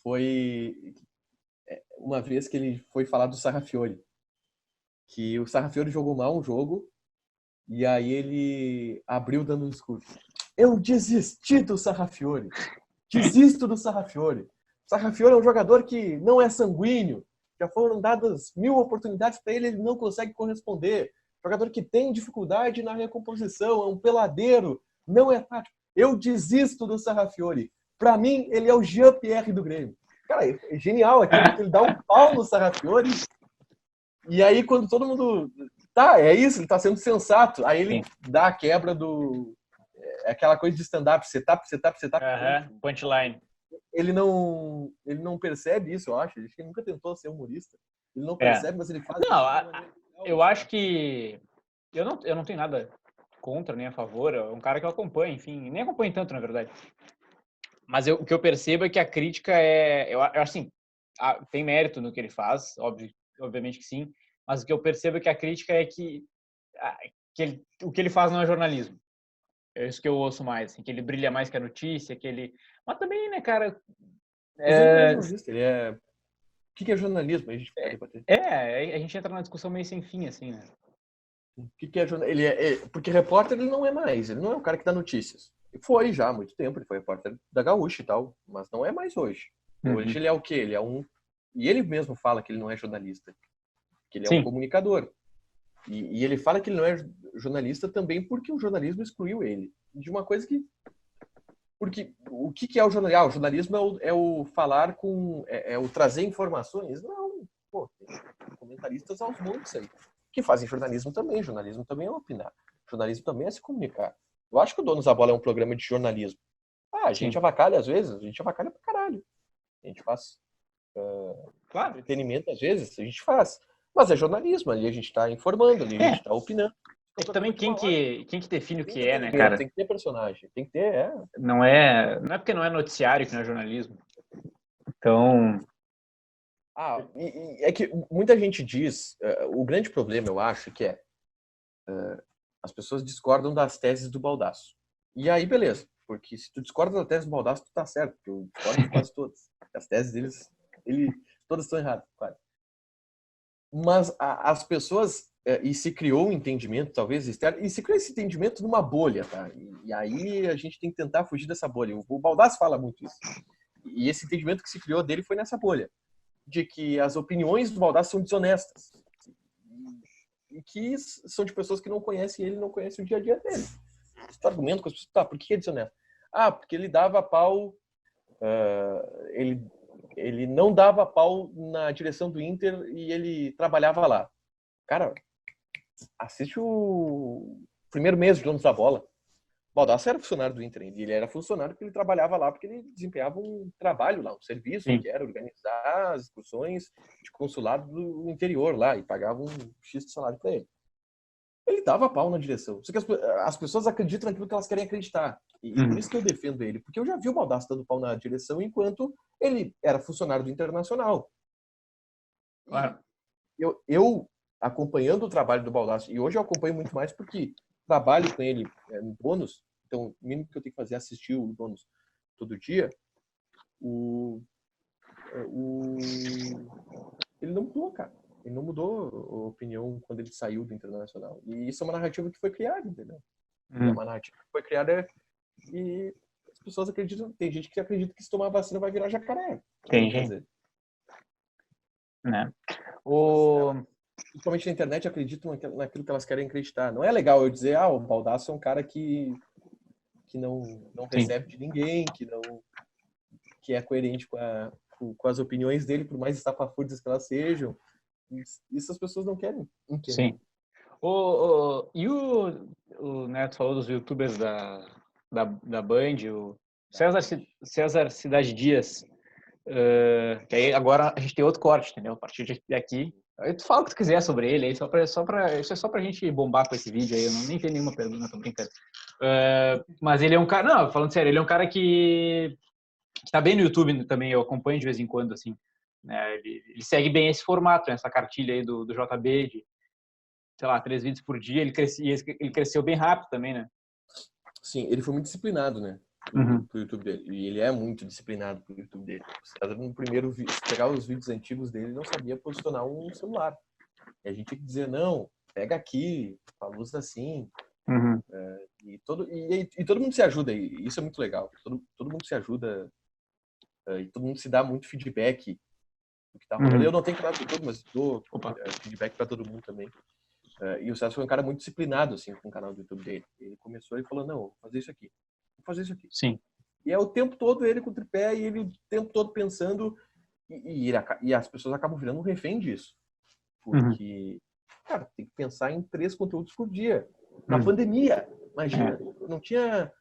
foi uma vez que ele foi falar do Sarrafiore. Que o Sarrafiore jogou mal um jogo e aí ele abriu dando um discurso. Eu desisti do Sarrafiore. Desisto do Sarrafiore. Sarrafiore é um jogador que não é sanguíneo. Já foram dadas 1000 oportunidades para ele, ele não consegue corresponder. Jogador que tem dificuldade na recomposição, é um peladeiro, não é tático. Eu desisto do Sarrafiore. Para mim, ele é o Jean-Pierre do Grêmio. Cara, é genial aquilo, porque ele dá um pau no Sarrafiore. E aí, quando todo mundo... Tá, é isso, ele tá sendo sensato. Aí ele dá a quebra do... aquela coisa de stand-up, setup. Uhum. Punchline. Ele não percebe isso, eu acho. Ele nunca tentou ser humorista. Ele não percebe, mas ele faz Não, isso. eu acho que... Eu não tenho nada contra nem a favor. É um cara que eu acompanho, enfim. Nem acompanho tanto, na verdade. Mas o que eu percebo é que a crítica é... Eu assim, tem mérito no que ele faz, obviamente que sim. Mas o que eu percebo é que a crítica é que o que ele faz não é jornalismo. É isso que eu ouço mais, assim, que ele brilha mais que a notícia, que ele... Mas também, né, cara... Mas ele não é jornalista, ele é... O que é jornalismo? A gente pode debater. A gente entra numa discussão meio sem fim, assim, né? O que é jornalista? Porque repórter ele não é mais, ele não é o cara que dá notícias. Ele foi já há muito tempo, ele foi repórter da Gaúcha e tal, mas não é mais hoje. Hoje ele é o quê? Ele é um... E ele mesmo fala que ele não é jornalista, que ele é um Sim. comunicador. E ele fala que ele não é jornalista também porque o jornalismo excluiu ele de uma coisa que... Porque o que é o jornalismo? O jornalismo é o falar com... É o trazer informações? Não, pô, tem comentaristas aos montes aí que fazem jornalismo também. Jornalismo também é opinar. Jornalismo também é se comunicar. Eu acho que o Donos da Bola é um programa de jornalismo. A gente Sim. avacalha às vezes, a gente avacalha pra caralho. A gente faz Claro. entretenimento às vezes, a gente faz. Mas é jornalismo, ali a gente tá informando, ali a gente tá opinando. É que também quem que define o Tem que é, né, entretenimento, cara? tem que ter personagem, tem que ter, Não é porque não é noticiário que não é jornalismo. Então, é que muita gente diz, o grande problema, eu acho, que as pessoas discordam das teses do Baldasso. E aí, beleza, porque se tu discorda da tese do Baldasso, tu tá certo, porque eu discordo de quase todas. As teses deles, todas estão erradas, quase. Mas as pessoas, e se criou um entendimento, talvez, externo, e se criou esse entendimento numa bolha, tá? E aí a gente tem que tentar fugir dessa bolha. O Baldasso fala muito isso. E esse entendimento que se criou dele foi nessa bolha, de que as opiniões do Baldasso são desonestas. E que são de pessoas que não conhecem ele, não conhecem o dia a dia dele. Esse argumento com as pessoas, tá, por que é desonesto? Porque ele dava pau, ele não dava pau na direção do Inter e ele trabalhava lá. Cara, assiste o primeiro mês de Donos da Bola. O Baldasso era funcionário do Inter, e ele era funcionário porque ele trabalhava lá, porque ele desempenhava um trabalho lá, um serviço, sim. que era organizar as excursões de consulado do interior lá, e pagava um X de salário para ele. Ele dava pau na direção. Só que as pessoas acreditam naquilo que elas querem acreditar. E por isso que eu defendo ele. Porque eu já vi o Baldasso dando pau na direção enquanto ele era funcionário do Internacional. Claro. Eu acompanhando o trabalho do Baldasso, e hoje eu acompanho muito mais porque trabalho com ele no bônus, então o mínimo que eu tenho que fazer é assistir o bônus todo dia, ele não pulou, cara. Ele não mudou a opinião quando ele saiu do Internacional. E isso é uma narrativa que foi criada, entendeu? É uma narrativa que foi criada e as pessoas acreditam. Tem gente que acredita que se tomar vacina vai virar jacaré. Tem gente. Né? Principalmente na internet acreditam naquilo que elas querem acreditar. Não é legal eu dizer, o Baldasso é um cara que não recebe de ninguém, que é coerente com as opiniões dele, por mais estapafúrdias que elas sejam. Isso as pessoas não querem entender. Sim. E o Neto falou dos youtubers da Band, o César Cidade Dias, que aí agora a gente tem outro corte, entendeu? A partir daqui, aí tu fala o que tu quiser sobre ele, aí isso é só pra gente bombar com esse vídeo aí, eu nem tenho nenhuma pergunta, tô brincando. Mas ele é um cara, não, falando sério, ele é um cara que tá bem no YouTube também, eu acompanho de vez em quando, assim, né? Ele segue bem esse formato, né? Essa cartilha aí do JB, de, sei lá, 3 vídeos por dia, ele cresceu bem rápido também, né? Sim, ele foi muito disciplinado, né? Pro YouTube dele. E ele é muito disciplinado pro YouTube dele. O César, no primeiro vídeo, se pegar os vídeos antigos dele, ele não sabia posicionar um celular. E a gente tinha que dizer, não, pega aqui, a luz assim. E todo mundo se ajuda, e isso é muito legal. Todo mundo se ajuda e todo mundo se dá muito feedback do que tá rolando. Eu não tenho canal do YouTube, mas dou feedback para todo mundo também. E o César foi um cara muito disciplinado, assim, com o canal do YouTube dele. Ele começou e falou, não, vou fazer isso aqui. Vou fazer isso aqui. Sim. E é o tempo todo ele com o tripé e ele o tempo todo pensando e as pessoas acabam virando um refém disso. Porque, cara, tem que pensar em 3 conteúdos por dia. Na pandemia, imagina, não tinha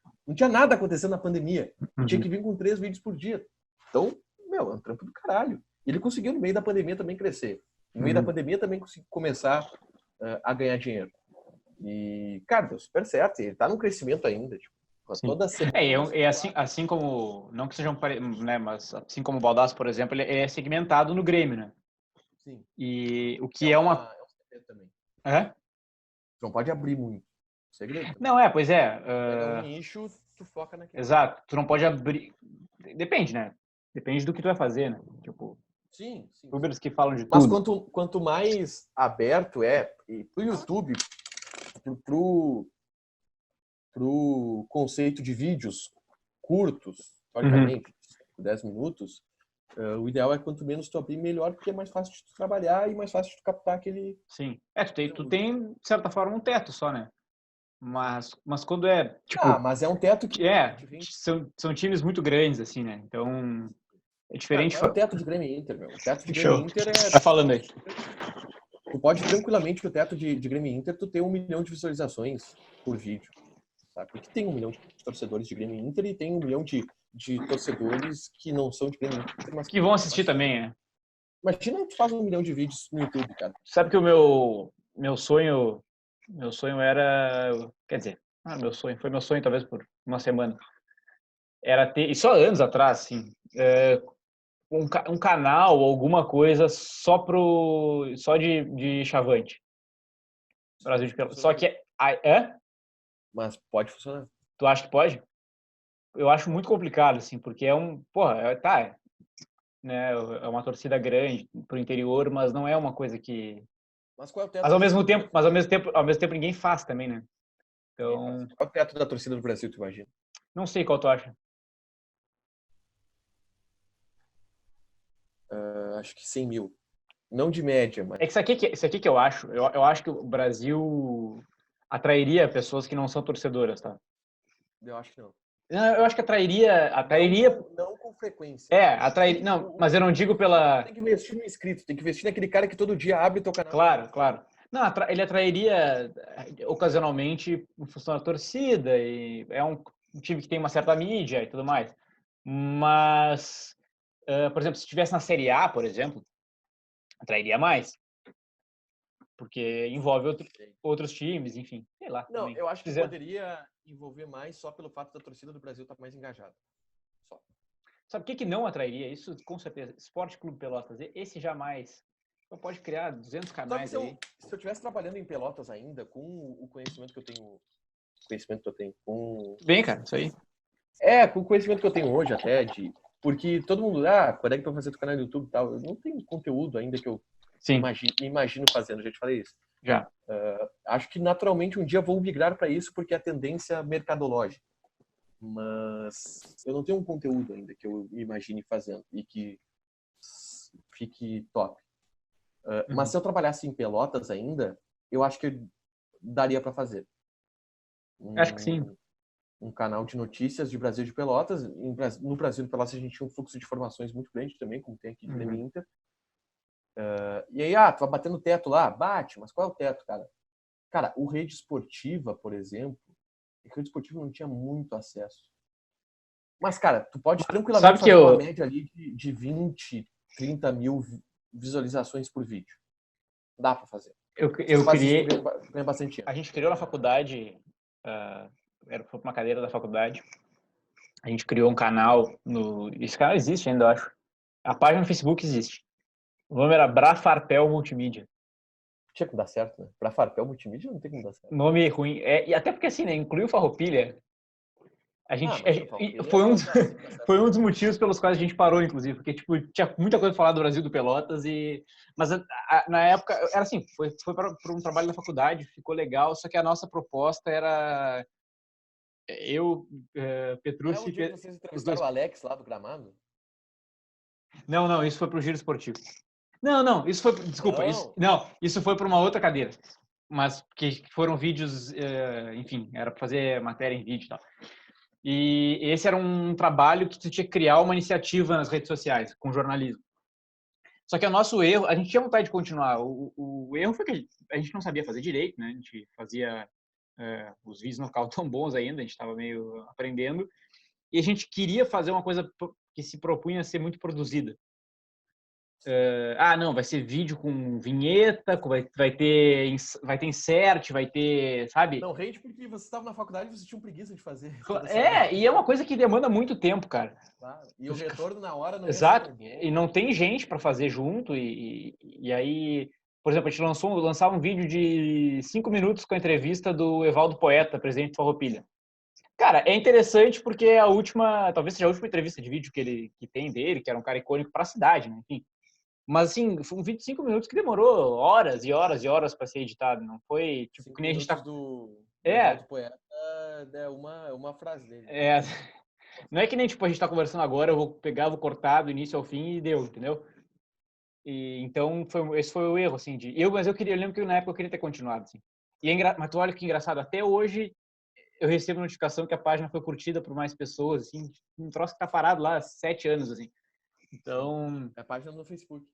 nada acontecendo na pandemia. Tinha que vir com 3 vídeos por dia. Então, é um trampo do caralho. E ele conseguiu, no meio da pandemia, também crescer. No meio da pandemia, também conseguiu começar a ganhar dinheiro. E, cara, deu super certo. Ele tá num crescimento ainda, tipo, toda semana. Assim como, não que sejam, né, mas assim como o Baldasso, por exemplo, ele é segmentado no Grêmio, né? Sim. E o que é uma... É um segredo também. É? Não pode abrir muito. Segredo também. Não, pois é. Pega um nicho, tu foca naquele. Exato. Tu não pode abrir... Depende, né? Depende do que tu vai fazer, né? Tipo, sim. youtubers que falam de Mas tudo. quanto mais aberto e pro YouTube, pro conceito de vídeos curtos, teoricamente, 10 minutos, o ideal é quanto menos tu abrir, melhor, porque é mais fácil de tu trabalhar e mais fácil de tu captar aquele... Sim. Tu tem, de certa forma, um teto só, né? Mas quando é, tipo... mas é um teto que... são times muito grandes, assim, né? Então, é diferente... Cara, é o teto de Grêmio e Inter, meu. O teto de Show. Grêmio e Inter Tá falando aí. Tu pode tranquilamente, que o teto de Grêmio e Inter, tu tem 1 milhão de visualizações por vídeo. Sabe? Porque tem 1 milhão de torcedores de Grêmio e Inter e tem 1 milhão de torcedores que não são de Grêmio e Inter, mas que vão assistir também, né? Imagina tu faz 1 milhão de vídeos no YouTube, cara. Sabe que o meu sonho era, quer dizer, foi meu sonho talvez por uma semana, era ter, e só anos atrás, assim, um canal, alguma coisa só de chavante. Brasil de Pelotas. Só que Mas pode funcionar. Tu acha que pode? Eu acho muito complicado, assim, porque né, é uma torcida grande pro interior, mas não é uma coisa que... Mas qual é o teto? Mas ao mesmo tempo ninguém faz também, né? Então... Qual é o teto da torcida do Brasil, tu imagina? Não sei qual tu acha. Acho que 100 mil. Não de média, mas... É que isso aqui que eu acho. Eu acho que o Brasil atrairia pessoas que não são torcedoras, tá? Eu acho que não. Eu acho que atrairia... Não com frequência. Atrairia... Não, mas eu não digo pela... Tem que investir no inscrito, tem que investir naquele cara que todo dia abre teu canal. Claro. Não, ele atrairia ocasionalmente em função da torcida, e é um time que tem uma certa mídia e tudo mais. Mas, por exemplo, se estivesse na Série A, por exemplo, atrairia mais. Porque envolve outros times, enfim, sei lá. Não, também. eu acho que poderia envolver mais só pelo fato da torcida do Brasil estar mais engajada. Só. Sabe o que não atrairia? Isso, com certeza. Esporte Clube Pelotas. Esse jamais. Então pode criar 200 canais aí. Se eu estivesse trabalhando em Pelotas ainda, com o conhecimento que eu tenho... Bem, cara, isso aí. Com o conhecimento que eu tenho hoje até, porque todo mundo, quando é que tu vai fazer teu canal no YouTube e tal? Eu não tenho conteúdo ainda que eu Sim, Imagino fazendo, já te falei isso. já. Acho que naturalmente um dia vou migrar para isso porque é a tendência mercadológica. Mas eu não tenho um conteúdo ainda que eu me imagine fazendo e que fique top. Mas se eu trabalhasse em Pelotas ainda, eu acho que daria para fazer. Acho que sim. Um canal de notícias de Brasil de Pelotas. No Brasil de Pelotas a gente tinha um fluxo de informações muito grande também, como tem aqui de Grêmio Inter. E aí, tu vai batendo teto lá? Bate, mas qual é o teto, cara? Cara, o Rede Esportiva, por exemplo, o Rede Esportiva não tinha muito acesso. Mas, cara, tu pode tranquilamente fazer uma média ali de 20, 30 mil visualizações por vídeo. Dá pra fazer. Eu criei... Ganha bastante dinheiro. A gente criou na faculdade, foi uma cadeira da faculdade, a gente criou um canal, esse canal existe ainda, eu acho. A página no Facebook existe. O nome era Brafarpel Multimídia. Tinha que dar certo, né? Brafarpel Multimídia não tem como dar certo. Nome ruim. E até porque, assim, né, incluiu Farroupilha. Foi um dos motivos pelos quais a gente parou, inclusive, porque tipo, tinha muita coisa pra falar do Brasil, do Pelotas, mas na época, era assim, foi para um trabalho da faculdade, ficou legal, só que a nossa proposta era eu, Petrucci... Não é o dia que vocês entrevistaram o Alex lá do Gramado? Não, isso foi pro Giro Esportivo. Não, isso foi... Desculpa, isso foi para uma outra cadeira. Mas que foram vídeos, enfim, era para fazer matéria em vídeo e tal. E esse era um trabalho que tu tinha que criar uma iniciativa nas redes sociais, com jornalismo. Só que o nosso erro, a gente tinha vontade de continuar. O erro foi que a gente não sabia fazer direito, né? A gente fazia... os vídeos não ficavam tão bons ainda, a gente estava meio aprendendo. E a gente queria fazer uma coisa que se propunha a ser muito produzida. Não, vai ser vídeo com vinheta, vai ter insert, vai ter, sabe? Não, rede porque você estava na faculdade e você tinha preguiça de fazer. E é uma coisa que demanda muito tempo, cara. Claro. E o retorno na hora não é Exato. E não tem gente para fazer junto. E aí, por exemplo, a gente lançava um vídeo de 5 minutos com a entrevista do Evaldo Poeta, presidente do Farroupilha. Cara, é interessante porque é talvez seja a última entrevista de vídeo que tem dele, que era um cara icônico para a cidade, né? Enfim. Mas, assim, foi um vídeo de 5 minutos que demorou horas e horas e horas para ser editado. Não foi, tipo, que nem a gente tá... do Evaldo Poeta é uma frase dele. Não é que nem, tipo, a gente tá conversando agora, eu vou cortar do início ao fim e deu, entendeu? Então, esse foi o erro, assim, mas eu lembro que na época eu queria ter continuado, assim. Mas tu olha que engraçado, até hoje eu recebo notificação que a página foi curtida por mais pessoas, assim, um troço que tá parado lá há 7 anos, assim. Então... É a página no Facebook.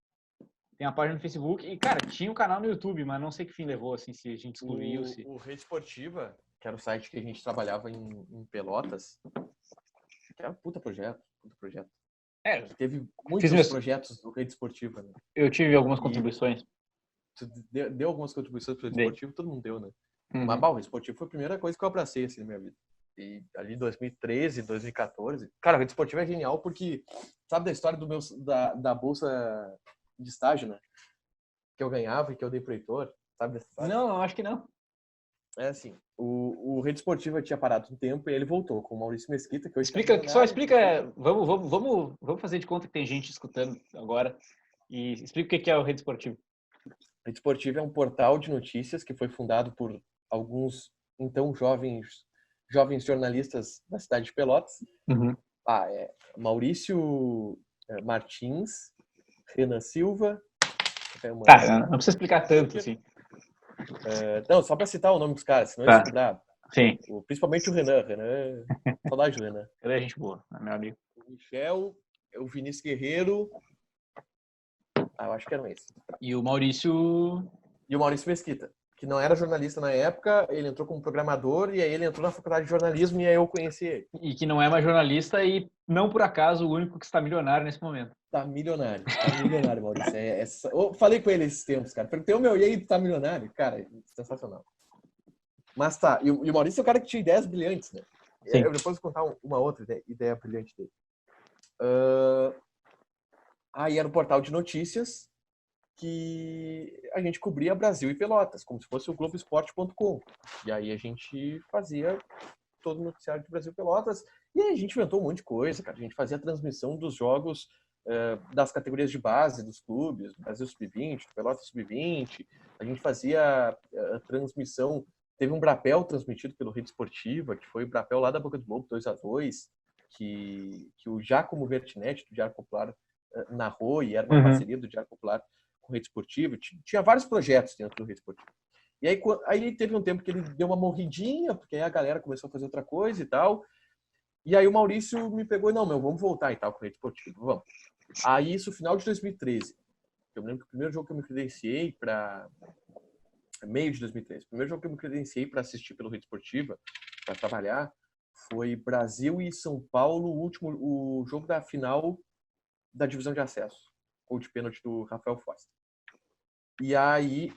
Tem a página no Facebook e, cara, tinha um canal no YouTube, mas não sei que fim levou, assim, se a gente excluiu. O Rede Esportiva, que era o site que a gente trabalhava em Pelotas, que era um puta projeto. Teve muitos projetos do Rede Esportiva, né? Eu tive algumas contribuições. Deu algumas contribuições para o Rede Esportivo, todo mundo deu, né? Mas, o Rede Esportivo foi a primeira coisa que eu abracei, assim, na minha vida. E ali em 2013, 2014... Cara, o Rede Esportivo é genial porque... Sabe da história da bolsa de estágio, né? Que eu ganhava e que eu dei pro Heitor? Sabe dessa história? Não, acho que não. É assim, o Rede Esportiva tinha parado um tempo e ele voltou com o Maurício Mesquita, que hoje explica. Vamos fazer de conta que tem gente escutando agora e explica o que é o Rede Esportivo. Rede Esportiva é um portal de notícias que foi fundado por alguns, então, jovens jornalistas da cidade de Pelotas. Uhum. Maurício Martins, Renan Silva... não precisa explicar tanto, assim. Não, só para citar o nome dos caras, senão eles dá. Sim. Principalmente o Renan. Saudade do Renan. Ele é gente boa, meu amigo. O Michel, o Vinícius Guerreiro. Eu acho que eram esses. E o Maurício Mesquita, que não era jornalista na época, ele entrou como programador e aí ele entrou na faculdade de jornalismo e aí eu conheci ele. E que não é mais jornalista e não por acaso o único que está milionário nesse momento. Tá milionário, Maurício. Eu falei com ele esses tempos, cara. Perguntei, e aí, tu tá milionário? Cara, sensacional. Mas tá, e o Maurício é o cara que tinha ideias brilhantes, né? Sim. Eu depois vou contar uma outra ideia brilhante dele. Aí era um portal de notícias que a gente cobria Brasil e Pelotas, como se fosse o Globoesporte.com. E aí a gente fazia todo o noticiário de Brasil e Pelotas. E aí a gente inventou um monte de coisa, cara. A gente fazia a transmissão dos jogos das categorias de base dos clubes, Brasil Sub-20, Pelotas Sub-20. A gente fazia transmissão. Teve um Brapel transmitido pelo Rede Esportiva, que foi o Brapel lá da Boca do Lobo, 2-2, que o Giacomo Vertinetti, do Diário Popular, narrou, e era uma parceria do Diário Popular com o Rede Esportiva. Tinha vários projetos dentro do Rede Esportivo. E aí teve um tempo que ele deu uma morridinha, porque aí a galera começou a fazer outra coisa e tal. E aí o Maurício me pegou e, não, vamos voltar e tal com o Rede Esportivo, vamos. Aí isso, final de 2013. Eu me lembro que o primeiro jogo que eu me credenciei para... Meio de 2013. O primeiro jogo que eu me credenciei para assistir pelo Rede Esportiva, para trabalhar, foi Brasil e São Paulo, o jogo da final da divisão de acesso. Gol de pênalti do Rafael Foster. E aí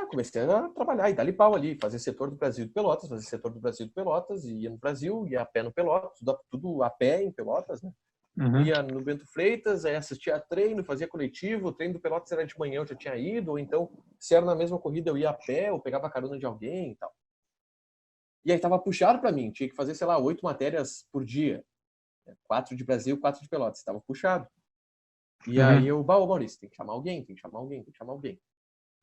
comecei a trabalhar e dar-lhe pau ali, fazer setor do Brasil de Pelotas, ia no Brasil, ia a pé no Pelotas, tudo a pé em Pelotas, né? Ia no Bento Freitas, aí assistia a treino, fazia coletivo, o treino do Pelotas era de manhã, eu já tinha ido, ou então, se era na mesma corrida, eu ia a pé, ou pegava a carona de alguém e tal. E aí tava puxado para mim, tinha que fazer, sei lá, 8 matérias por dia. 4 de Brasil, 4 de Pelotas, tava puxado. E aí o Maurício, tem que chamar alguém.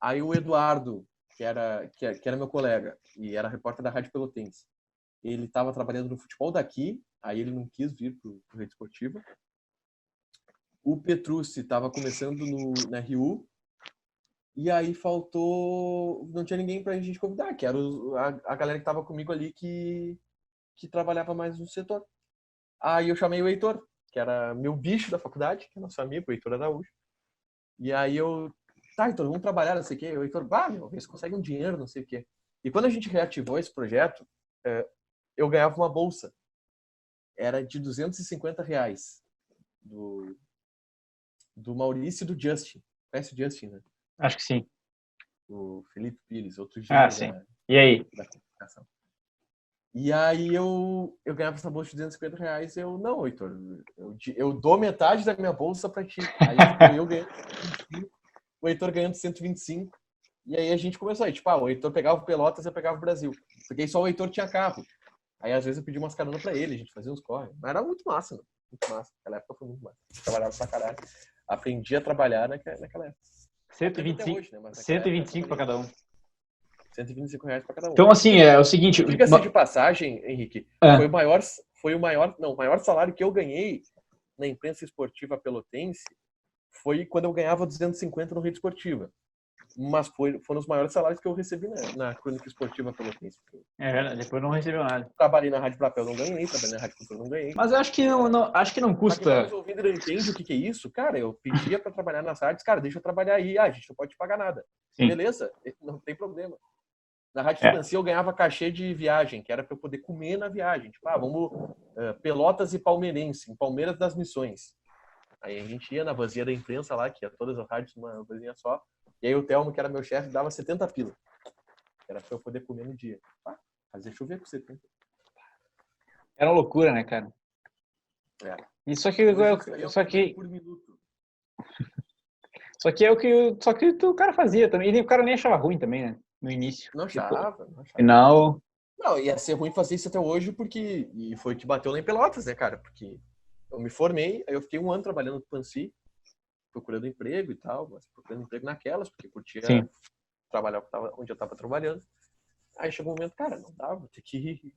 Aí o Eduardo, que era meu colega, e era repórter da Rádio Pelotense, ele estava trabalhando no futebol daqui, aí ele não quis vir pro Rede Esportiva. O Petrucci estava começando na RU, e aí não tinha ninguém pra gente convidar, que era a galera que estava comigo ali que trabalhava mais no setor. Aí eu chamei o Heitor, que era meu bicho da faculdade, que é nosso amigo, o Heitor Araújo. E aí tá, Heitor, vamos trabalhar, não sei o quê. O Heitor, vê se consegue um dinheiro, não sei o quê. E quando a gente reativou esse projeto, eu ganhava uma bolsa. Era de R$250 do Maurício e do Justin. Conhece o Justin, né? Acho que sim. O Felipe Pires, outro gênio sim. E aí? da comunicação. E aí eu ganhava essa bolsa de R$250. Não, Heitor, eu dou metade da minha bolsa pra ti. Aí ficou eu ganhando 125, o Heitor ganhando 125. E aí a gente começou aí, o Heitor pegava o Pelotas, eu pegava o Brasil. Porque aí só o Heitor tinha carro. Aí às vezes eu pedia umas caronas pra ele, a gente fazia uns corre. Mas era muito massa, mano. Muito massa. Naquela época foi muito massa. Trabalhava pra caralho. Aprendi a trabalhar naquela época. 125, hoje, né? Mas 125 para cada um. R$125 para cada um. Então, assim, é o seguinte... Diga-se de passagem, Henrique, foi o maior salário que eu ganhei na imprensa esportiva pelotense foi quando eu ganhava 250 no Rede Esportiva. Mas foram os maiores salários que eu recebi na Crônica Esportiva pelotense. Depois não recebeu nada. Trabalhei na Rádio Brapel, não ganhei. Trabalhei na Rádio Cultura, não ganhei. Mas eu acho que não custa... Pra quem tá nos ouvindo e não entende o que é isso, cara, eu pedia pra trabalhar nas rádios, cara, deixa eu trabalhar aí. A gente não pode te pagar nada. Sim. Beleza, não tem problema. Na Rádio Financia eu ganhava cachê de viagem, que era para eu poder comer na viagem. Vamos Pelotas e Palmeirense, em Palmeiras das Missões. Aí a gente ia na vanzinha da imprensa lá, que ia todas as rádios numa vanzinha só. E aí o Telmo, que era meu chefe, dava 70 pila. Era para eu poder comer no dia. Fazer chover com 70. Era uma loucura, né, cara? E só que por minuto. Só que o cara fazia também. E o cara nem achava ruim também, né? No início. Não achava. Final... Não, ia ser ruim fazer isso até hoje, e foi o que bateu lá em Pelotas, né, cara? Porque eu me formei, aí eu fiquei 1 ano trabalhando no Pansi, procurando emprego e tal, mas procurando emprego naquelas, porque curtia trabalhar onde eu tava trabalhando. Aí chegou um momento, cara, não dava,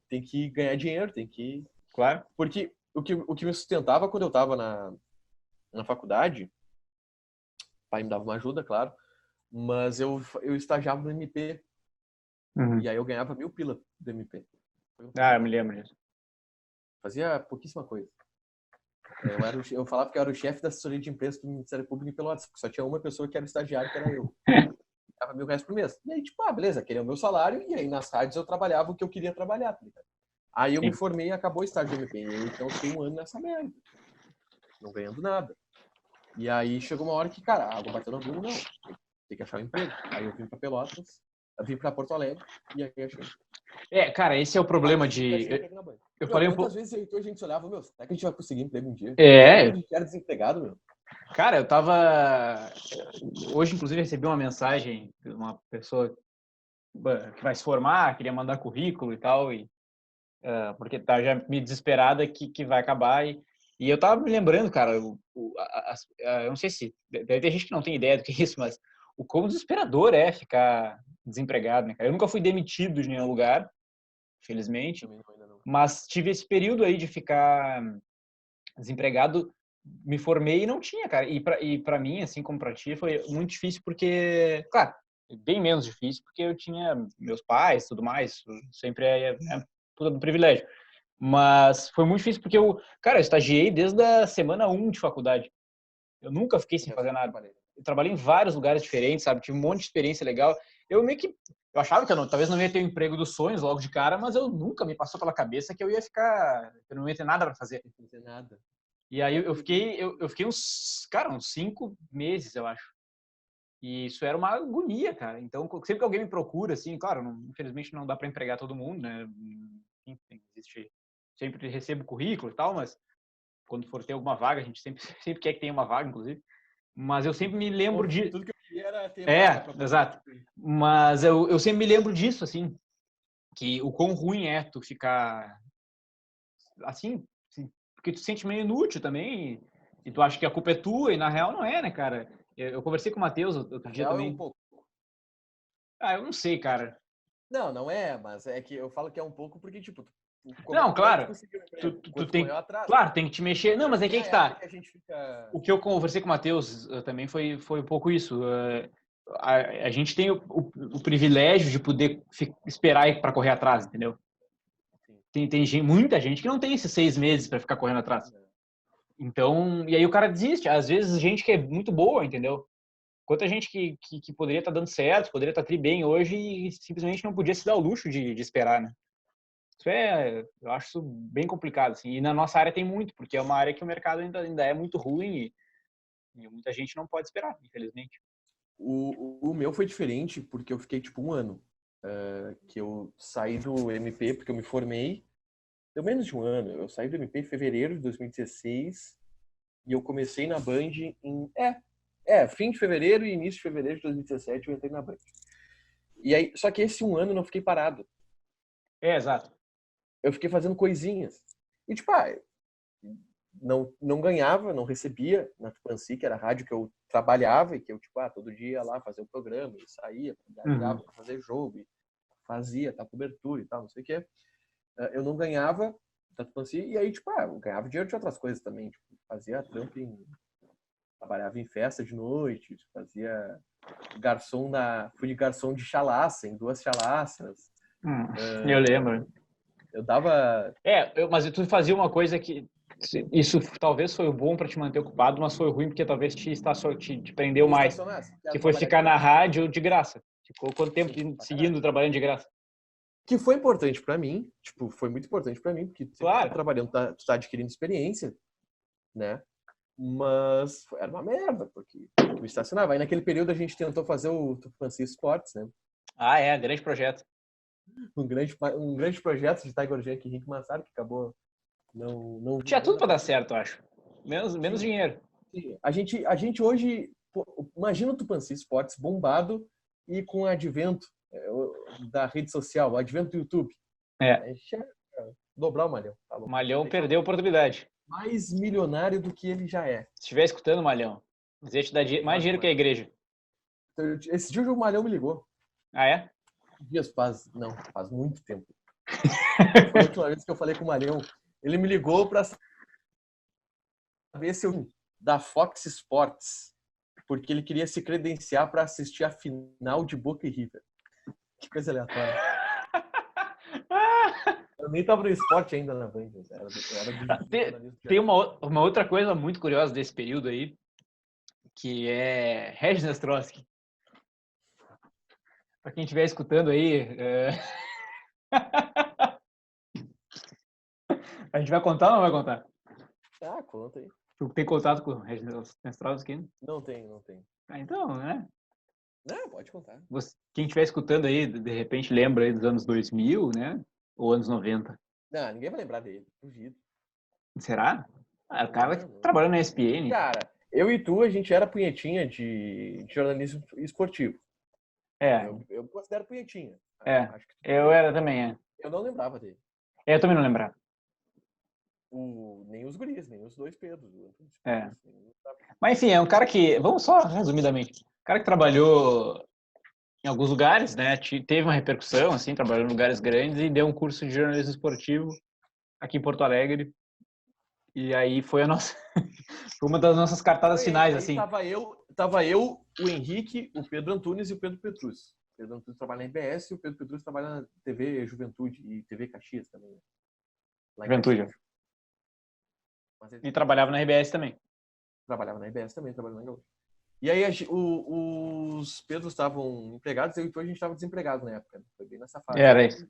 tem que ganhar dinheiro, tem que... Claro. Porque o que me sustentava quando eu tava na faculdade, o pai me dava uma ajuda, claro, mas eu estagiava no MP. E aí eu ganhava 1.000 pila do MP. Eu me lembro disso. Fazia pouquíssima coisa. Eu falava que eu era o chefe da assessoria de imprensa do Ministério Público em Pelotas, porque só tinha uma pessoa que era estagiário, que era eu. Dava R$1.000 por mês. E aí, beleza, aquele é o meu salário, e aí nas rádios eu trabalhava o que eu queria trabalhar, tá ligado? Aí eu me formei e acabou o estágio do MP. Então eu fiquei 1 ano nessa merda. Não ganhando nada. E aí chegou uma hora que, cara, a água bateu no bunda, não. Tem que achar um emprego. Aí eu vim pra Pelotas, eu vim pra Porto Alegre, e aí achei. Cara, esse é o problema de... Eu falei quantas vezes a gente olhava, será que a gente vai conseguir emprego um dia? A gente era desempregado, meu. Cara, eu tava... Hoje, inclusive, recebi uma mensagem de uma pessoa que vai se formar, queria mandar currículo e tal, porque tá já me desesperada que vai acabar. E eu tava me lembrando, cara, eu não sei se deve ter gente que não tem ideia do que é isso, mas o quão desesperador é ficar desempregado, né, cara? Eu nunca fui demitido de nenhum lugar, felizmente, Também não, ainda não. mas tive esse período aí de ficar desempregado, me formei e não tinha, cara. E para mim, assim como para ti, foi muito difícil porque, claro, bem menos difícil porque eu tinha meus pais, tudo mais, sempre né, puta do privilégio. Mas foi muito difícil porque cara, eu estagiei desde a semana 1 de faculdade. Eu nunca fiquei sem fazer nada. Eu trabalhei em vários lugares diferentes, sabe? Tive um monte de experiência legal. Eu meio que eu achava que eu talvez não ia ter o emprego dos sonhos logo de cara, mas eu nunca me passou pela cabeça que eu ia ficar, eu não ia ter nada para fazer. Não fazer nada. E aí eu fiquei uns 5 meses, eu acho. E isso era uma agonia, cara. Então, sempre que alguém me procura, assim, claro, infelizmente não dá para empregar todo mundo, né? Enfim, sempre recebo currículo e tal, mas quando for ter alguma vaga, a gente sempre quer que tenha uma vaga, inclusive. Mas eu sempre me lembro de... Tudo que eu queria era ter vaga pra poder... exato. Mas eu sempre me lembro disso, assim, que o quão ruim é tu ficar assim, porque tu se sente meio inútil também e tu acha que a culpa é tua e na real não é, né, cara? Eu conversei com o Matheus outro Na dia real é um também. pouco. Eu não sei, cara. Não, não é, mas é que eu falo que é um pouco porque, tipo, Não, como é que tu claro, conseguiu um tu, emprego? tu, tu Enquanto tem, correu atrás. claro, tem que te mexer. Não, mas é que Tem que a época tá. que a gente fica... O que eu conversei com o Matheus também foi um pouco isso. A gente tem o privilégio de poder esperar para correr atrás, entendeu? Sim. Tem muita gente que não tem esses 6 meses para ficar correndo atrás. Então, e aí o cara desiste. Às vezes, gente que é muito boa, entendeu? Quanta gente que poderia estar dando certo, poderia estar tri bem hoje e simplesmente não podia se dar o luxo de esperar, né? Eu acho isso bem complicado, assim. E na nossa área tem muito, porque é uma área que o mercado ainda é muito ruim e muita gente não pode esperar, infelizmente. O meu foi diferente porque eu fiquei, tipo, um ano. Que eu saí do MP porque eu me formei. Deu menos de um ano. Eu saí do MP em fevereiro de 2016 e eu comecei na Band em... fim de fevereiro e início de fevereiro de 2017 eu entrei na Band. E aí, só que esse um ano eu não fiquei parado. Exato. Eu fiquei fazendo coisinhas. E, tipo, não ganhava, não recebia na Tupanci, que era a rádio que eu trabalhava e que eu, tipo, todo dia ia lá fazer o programa, e saía, ligava pra fazer jogo, e fazia, cobertura e tal, não sei o quê. Eu não ganhava da Tupanci, e aí, tipo, eu ganhava dinheiro de outras coisas também, tipo, fazia trampo trabalhava em festa de noite, fazia fui de garçom de chalaça, em 2 chalaças. Eu lembro. Eu dava... Mas tu fazia uma coisa que isso talvez foi o bom para te manter ocupado, mas foi ruim porque talvez te prendeu mais, que foi ficar na rádio de graça. Ficou quanto tempo seguindo trabalhando de graça? Que foi importante para mim, tipo, foi muito importante para mim, porque você tá trabalhando, tu tá adquirindo experiência, né? Mas era uma merda, porque tu estacionava. Aí naquele período a gente tentou fazer o Tupanci Sports, né? Grande projeto. Um grande projeto de Tiger Junk e Henrique Massaro, que acabou não Tinha tudo para dar certo, eu acho. Menos dinheiro. Sim. A gente hoje, imagina o Tupanci Sports bombado e com o advento da rede social, o advento do YouTube. A gente ia dobrar o Malhão. Tá louco. O Malhão perdeu a oportunidade. Mais milionário do que ele já é. Se estiver escutando, Malhão, ia te dar mais dinheiro que a igreja. Esse dia o Malhão me ligou. É? Dias faz muito tempo. Foi a última vez que eu falei com o Malhão. Ele me ligou para saber se eu da Fox Sports, porque ele queria se credenciar para assistir a final de Boca e River. Que coisa aleatória. Eu nem tava no esporte ainda na Band. Tem uma outra coisa muito curiosa desse período aí, que é Regis Nestrowski. Para quem estiver escutando aí, a gente vai contar ou não vai contar? Conta aí. Tu tem contato com o Regis Nestrowski? Não tem. Então, né? Não, pode contar. Quem estiver escutando aí, de repente lembra aí dos anos 2000, né? Ou anos 90. Não, ninguém vai lembrar dele. Duvido. Será? O cara que trabalhou na ESPN. Cara, eu e tu, a gente era punhetinha de jornalismo esportivo. Eu considero punhetinha. Acho que eu era também, Eu não lembrava dele. Eu também não lembrava. nem os guris, nem os dois Pedros. Mas enfim, é um cara que, vamos só resumidamente, um cara que trabalhou em alguns lugares, né? Teve uma repercussão, assim, trabalhou em lugares grandes e deu um curso de jornalismo esportivo aqui em Porto Alegre. E aí foi a nossa, foi uma das nossas cartadas finais, assim. Tava eu, o Henrique, o Pedro Antunes e o Pedro Petrus. O Pedro Antunes trabalha na RBS e o Pedro Petrus trabalha na TV Juventude e TV Caxias também. Né? Lá em Juventude. Caxias. E trabalhava na RBS também. Trabalhava na RBS também, trabalhava na Gaúcha. E aí os Pedros estavam empregados e eu e tu, a gente estava desempregado na época. Foi bem nessa fase. Era isso.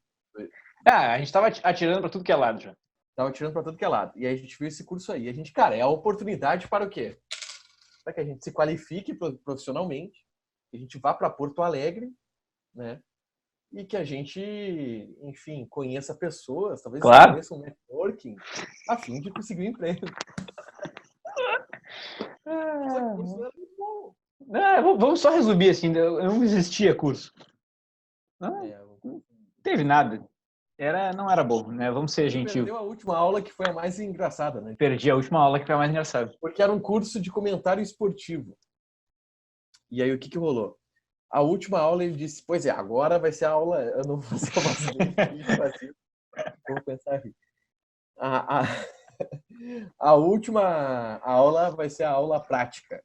A gente estava atirando para tudo que é lado já. Tava tirando para tudo que é lado. E aí a gente viu esse curso aí. E a gente, cara, é a oportunidade para o quê? Para que a gente se qualifique profissionalmente, que a gente vá para Porto Alegre, né? E que a gente, enfim, conheça pessoas, talvez conheça um networking, a fim de conseguir um emprego. Só que o curso não era muito bom. Vamos só resumir assim, não existia curso. Não teve nada. Não era bom, né? Vamos ser gentil. Perdeu a última aula, que foi a mais engraçada, né? Perdi a última aula, que foi a mais engraçada. Porque era um curso de comentário esportivo. E aí, o que rolou? A última aula, ele disse, pois é, agora vai ser a aula... Eu não vou fazer vou pensar aqui. A última aula vai ser a aula prática.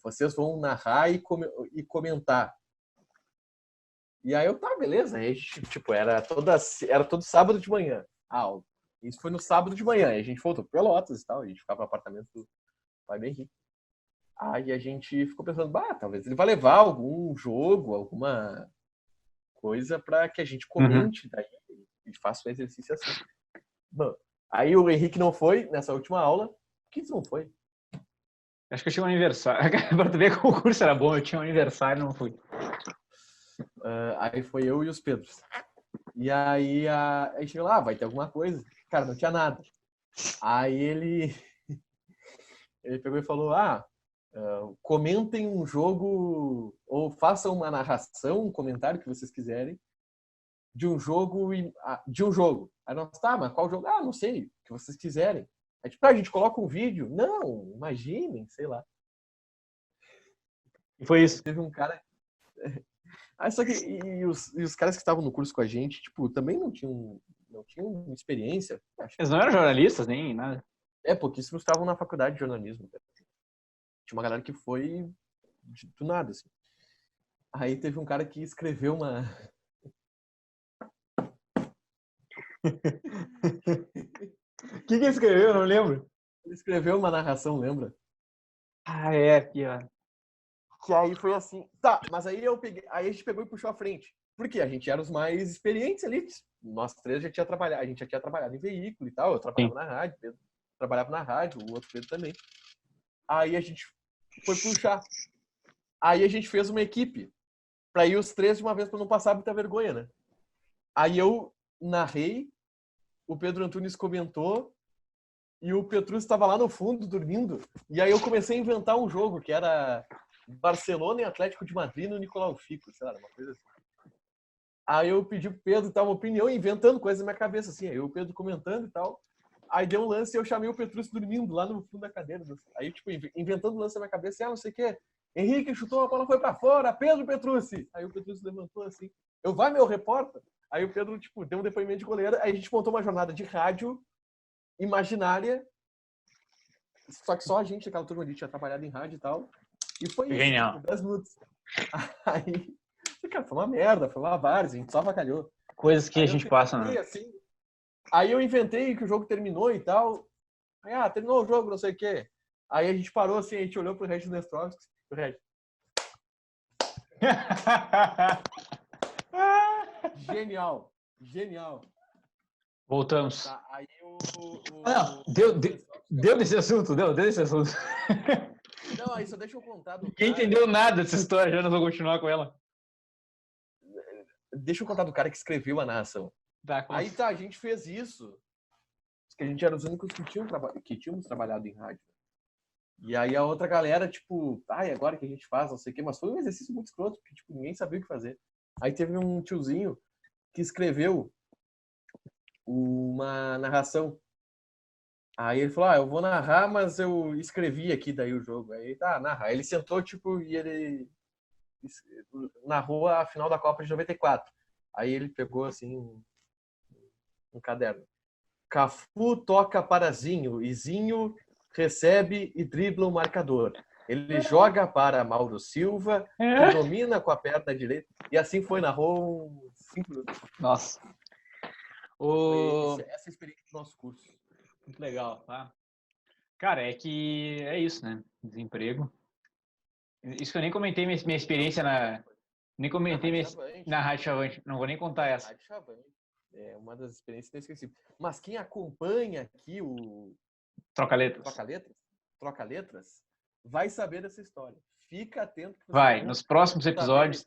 Vocês vão narrar e comentar. E aí eu, tá, beleza. Aí, tipo, era todo sábado de manhã a aula. Isso foi no sábado de manhã. Aí a gente voltou para Pelotas e tal. A gente ficava no apartamento do pai do Henrique. Aí a gente ficou pensando, talvez ele vai levar algum jogo, alguma coisa para que a gente comente daí e faça um exercício assim. Bom, aí o Henrique não foi nessa última aula. Por que tu não foi? Acho que eu tinha um aniversário. Para tu ver como o curso era bom, eu tinha um aniversário e não fui. Aí foi eu e os Pedros. E aí chegou lá, vai ter alguma coisa. Cara, não tinha nada. Aí ele pegou e falou, comentem um jogo ou façam uma narração, um comentário que vocês quiserem de um jogo. Aí nós, mas qual jogo? Não sei, o que vocês quiserem. Aí tipo, a gente coloca um vídeo. Não, imaginem, sei lá. E foi isso. Teve um cara... só que os caras que estavam no curso com a gente, tipo, também não tinham experiência. Eles não eram jornalistas, nem nada. Pouquíssimos estavam na faculdade de jornalismo. Tinha uma galera que foi do nada, assim. Aí teve um cara que escreveu uma... O que ele escreveu? Eu não lembro. Ele escreveu uma narração, lembra? Aqui, ó. Que aí foi assim... Tá, mas aí a gente pegou e puxou à frente. Porque a gente era os mais experientes ali. Nós três a gente já tinha trabalhado em veículo e tal. Eu trabalhava na rádio, Pedro trabalhava na rádio, o outro Pedro também. Aí a gente foi puxar. Aí a gente fez uma equipe pra ir os três de uma vez pra não passar muita vergonha, né? Aí eu narrei, o Pedro Antunes comentou e o Petrus estava lá no fundo dormindo. E aí eu comecei a inventar um jogo que era Barcelona e Atlético de Madrid no Nicolau Fico, sei lá, uma coisa assim. Aí eu pedi pro Pedro dar uma opinião, inventando coisas na minha cabeça, assim. Aí o Pedro comentando e tal. Aí deu um lance e eu chamei o Petrus dormindo lá no fundo da cadeira. Aí, tipo, inventando o lance na minha cabeça, não sei o quê. Henrique chutou, a bola foi pra fora, Pedro Petrussi. Aí o Petrussi levantou assim. Vai, meu repórter. Aí o Pedro, tipo, deu um depoimento de goleiro. Aí a gente montou uma jornada de rádio imaginária. Só que só a gente, aquela turma ali, tinha trabalhado em rádio e tal. E foi isso. Genial. Tipo, 10 minutos. Aí, cara, foi uma merda, foi uma várzea, a gente só avacalhou. Coisas que a gente passa, né? Assim, aí eu inventei que o jogo terminou e tal. Aí, terminou o jogo, não sei o quê. Aí a gente parou assim, a gente olhou pro Regis Nestrovski. O Regis. Genial. Voltamos. Tá, aí deu desse assunto, deu desse assunto. Não, aí só deixa eu contar do Quem entendeu nada dessa história, já nós vamos continuar com ela. Deixa eu contar do cara que escreveu a narração. Aí a gente fez isso. Porque a gente era os únicos que tínhamos trabalhado em rádio. E aí a outra galera, tipo, e agora que a gente faz, não sei o quê. Mas foi um exercício muito escroto, porque tipo, ninguém sabia o que fazer. Aí teve um tiozinho que escreveu uma narração Aí ele falou, eu vou narrar, mas eu escrevi aqui daí o jogo. Aí tá, narra. Aí ele sentou, tipo, e ele narrou a final da Copa de 94. Aí ele pegou, assim, um caderno. Cafu toca para Zinho, e Zinho recebe e dribla o marcador. Ele joga para Mauro Silva, que domina com a perna direita. E assim foi, narrou 5 minutos. Nossa. Essa experiência do nosso curso. Muito legal, tá? Cara, é que é isso, né? Desemprego. Isso que eu nem comentei minha experiência na... Nem comentei na Rádio Chavante. Não vou nem contar essa. Rádio Chavante. É uma das experiências inesquecíveis. Mas quem acompanha aqui o Troca Letras, vai saber dessa história. Fica atento. Que vai, nos próximos episódios.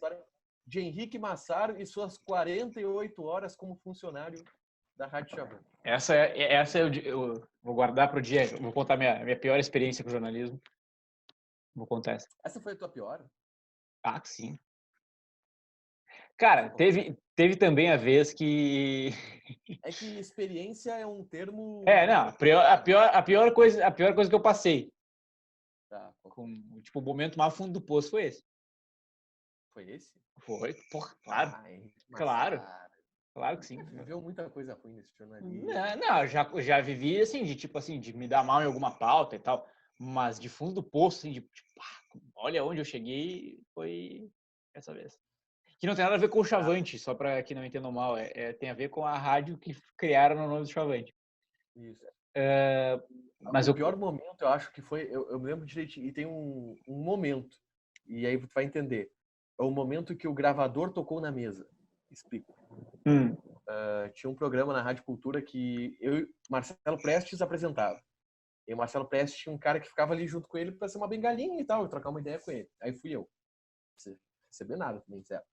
De Henrique Massaro e suas 48 horas como funcionário da Rádio Chavante. Essa eu vou guardar para o dia. Vou contar minha pior experiência com jornalismo. Vou contar essa. Essa foi a tua pior? Ah, sim. Cara, teve também a vez que... É que experiência é um termo... não, a pior coisa que eu passei. Tá. Tipo, o momento mais fundo do poço foi esse. Foi esse? Foi, porra, claro. Claro que sim. Viveu muita coisa ruim nesse jornalismo. Não, já vivi, assim, de me dar mal em alguma pauta e tal. Mas de fundo do poço, assim, olha onde eu cheguei, foi essa vez. Que não tem nada a ver com o Chavante, só para que não entendam mal. Tem a ver com a rádio que criaram no nome do Chavante. Isso. Mas o pior momento, eu acho que foi... Eu me lembro direitinho. E tem um momento. E aí tu vai entender. É o momento que o gravador tocou na mesa. Explico. Tinha um programa na Rádio Cultura que eu e Marcelo Prestes apresentava. E o Marcelo Prestes tinha um cara que ficava ali junto com ele para ser uma bengalinha e tal, e trocar uma ideia com ele. Aí fui eu. Sem receber nada também, certo?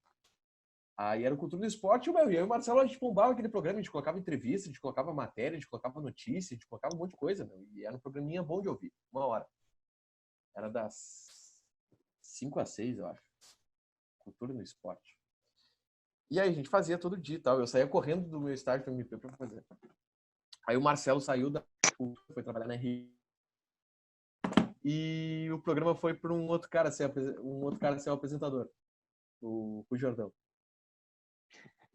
Aí era o Cultura do Esporte, e eu e o Marcelo, a gente bombava aquele programa, a gente colocava entrevista, a gente colocava matéria, a gente colocava notícia, a gente colocava um monte de coisa, meu. E era um programinha bom de ouvir, 1 hora. Era das 5 às 6, eu acho. Cultura no Esporte. E aí a gente fazia todo dia e tal. Eu saía correndo do meu estágio do MP pra fazer. Aí o Marcelo saiu foi trabalhar na RI. E o programa foi para um outro cara ser o apresentador. O Jordão.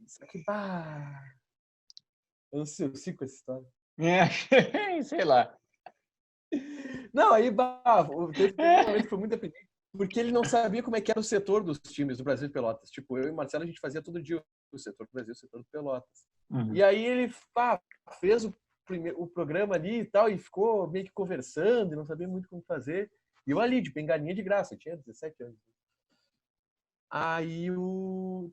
Só que, eu não sei com essa história. Sei lá. Não, aí, teve um momento que foi muito dependente. Porque ele não sabia como é que era o setor dos times do Brasil de Pelotas. Tipo, eu e o Marcelo, a gente fazia todo dia o setor do Brasil, o setor do Pelotas. Uhum. E aí ele fez o programa ali e tal, e ficou meio que conversando, e não sabia muito como fazer. E eu ali, de bengalinha de graça, eu tinha 17 anos. Aí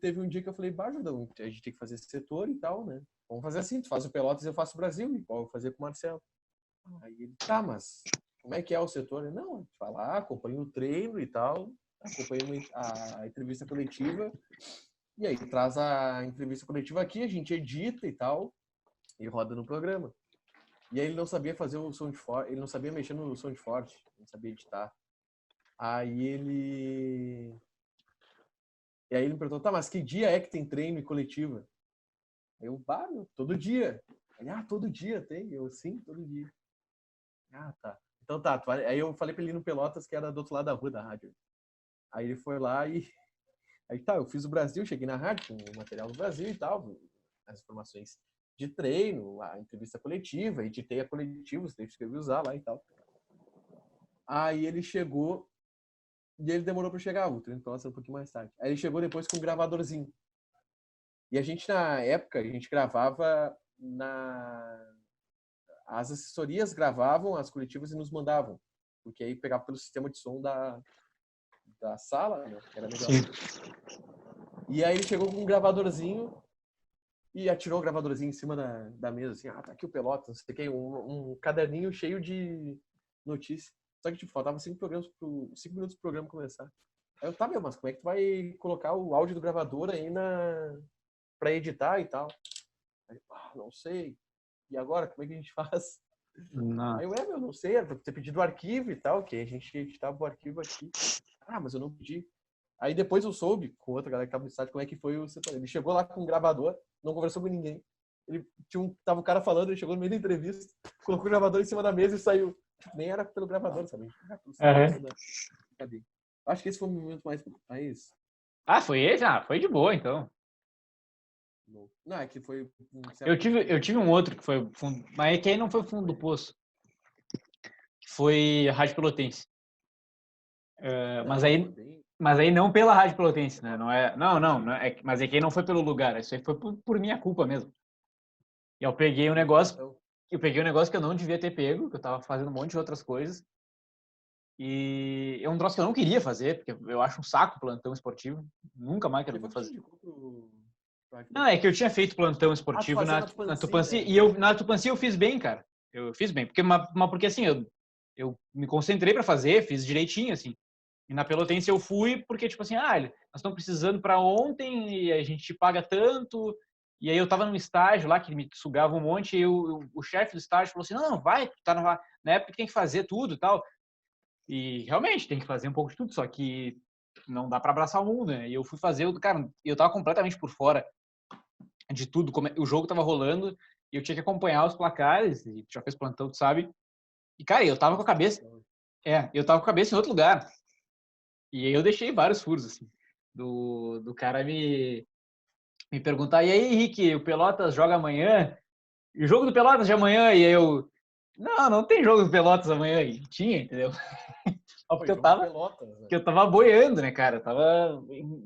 teve um dia que eu falei, Jordão, a gente tem que fazer esse setor e tal, né? Vamos fazer assim, tu faz o Pelotas e eu faço o Brasil, igual eu fazia com o Marcelo. Aí ele, mas como é que é o setor? Ele, não, a gente vai lá, acompanha o treino e tal, acompanha a entrevista coletiva, e aí traz a entrevista coletiva aqui, a gente edita e tal, e roda no programa. E aí ele não sabia fazer o som de forte, ele não sabia mexer no som de forte, não sabia editar. Aí ele me perguntou, mas que dia é que tem treino e coletiva? Eu, todo dia. Ele, todo dia tem? Eu, sim, todo dia. Tá. Então tá. Aí eu falei pra ele ir no Pelotas, que era do outro lado da rua da rádio. Aí ele foi lá e... Aí tá, eu fiz o Brasil, cheguei na rádio com o material do Brasil e tal, as informações de treino, a entrevista coletiva, editei a coletiva, os textos que eu ia usar lá e tal. Aí ele chegou e ele demorou para chegar, o treino foi um pouquinho mais tarde. Aí ele chegou depois com um gravadorzinho. E a gente, na época, a gente gravava as assessorias gravavam as coletivas e nos mandavam, porque aí pegava pelo sistema de som da sala, né, que era melhor. Sim. E aí ele chegou com um gravadorzinho e atirou o gravadorzinho em cima da mesa, assim, tá aqui o Pelotas, não sei o que, um caderninho cheio de notícias. Só que, tipo, faltava 5 minutos pro programa começar. Aí eu, mas como é que tu vai colocar o áudio do gravador aí pra editar e tal? Aí, não sei. E agora, como é que a gente faz? Não. Aí eu, não sei, era pra ter pedido o arquivo e tal, que a gente editava o arquivo aqui. Mas eu não pedi. Aí depois eu soube, com outra galera que tava no estádio, como é que foi o setor. Ele chegou lá com um gravador, não conversou com ninguém. Tava o cara falando, ele chegou no meio da entrevista, colocou o gravador em cima da mesa e saiu. Nem era pelo gravador, sabe? Cadê? Acho que esse foi o momento mais... Ah, foi esse? Ah, foi de boa, então. Não, é que foi... Eu tive um outro que foi fundo, mas é que aí não foi fundo do poço. Que foi a Rádio Pelotense. Mas aí não pela Rádio Pelotense, né? Não é, não é, mas é que aí não foi pelo lugar, isso aí foi por minha culpa mesmo. E eu peguei um negócio que eu não devia ter pego, que eu tava fazendo um monte de outras coisas. E é um troço que eu não queria fazer, porque eu acho um saco plantão esportivo. Nunca mais quero fazer. Não, é que eu tinha feito plantão esportivo na Tupãncia, né? E na Tupãncia eu fiz bem, cara. Eu fiz bem, porque assim, eu me concentrei para fazer, fiz direitinho, assim. E na Pelotense eu fui porque, tipo assim, nós estamos precisando para ontem e a gente paga tanto. E aí eu tava num estágio lá que me sugava um monte e o chefe do estágio falou assim, não, vai, tu tá na época que tem que fazer tudo e tal. E realmente tem que fazer um pouco de tudo, só que não dá para abraçar o mundo, né? E eu fui fazer, cara, eu tava completamente por fora de tudo, o jogo tava rolando e eu tinha que acompanhar os placares, e tu já fez plantão, tu sabe. E cara, eu tava com a cabeça em outro lugar. E aí eu deixei vários furos assim do cara me perguntar: "E aí, Henrique, o Pelotas joga amanhã?" E o jogo do Pelotas de amanhã e eu não tem jogo do Pelotas amanhã. E tinha, entendeu? Só porque eu tava boiando, né, cara?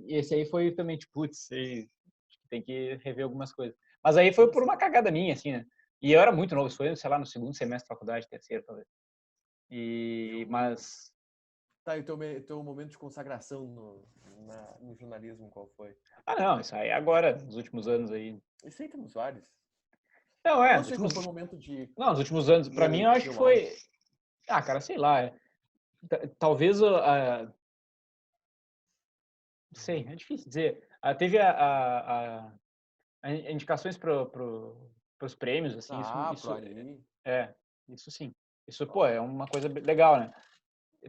Esse aí foi também, tipo, putz, tem que rever algumas coisas. Mas aí foi por uma cagada minha, assim, né? E eu era muito novo, isso foi, sei lá, no segundo semestre da faculdade, terceiro, talvez. Mas... Tá, e o teu momento de consagração no jornalismo, qual foi? Não, isso aí agora, nos últimos anos aí. Isso aí temos vários. Não, não sei qual foi o momento de... Não, nos últimos anos, pra mim, eu acho que foi... cara, sei lá. Talvez não sei, é difícil dizer. Teve indicações para os prêmios, assim, isso sim. Isso, pô, é uma coisa legal, né?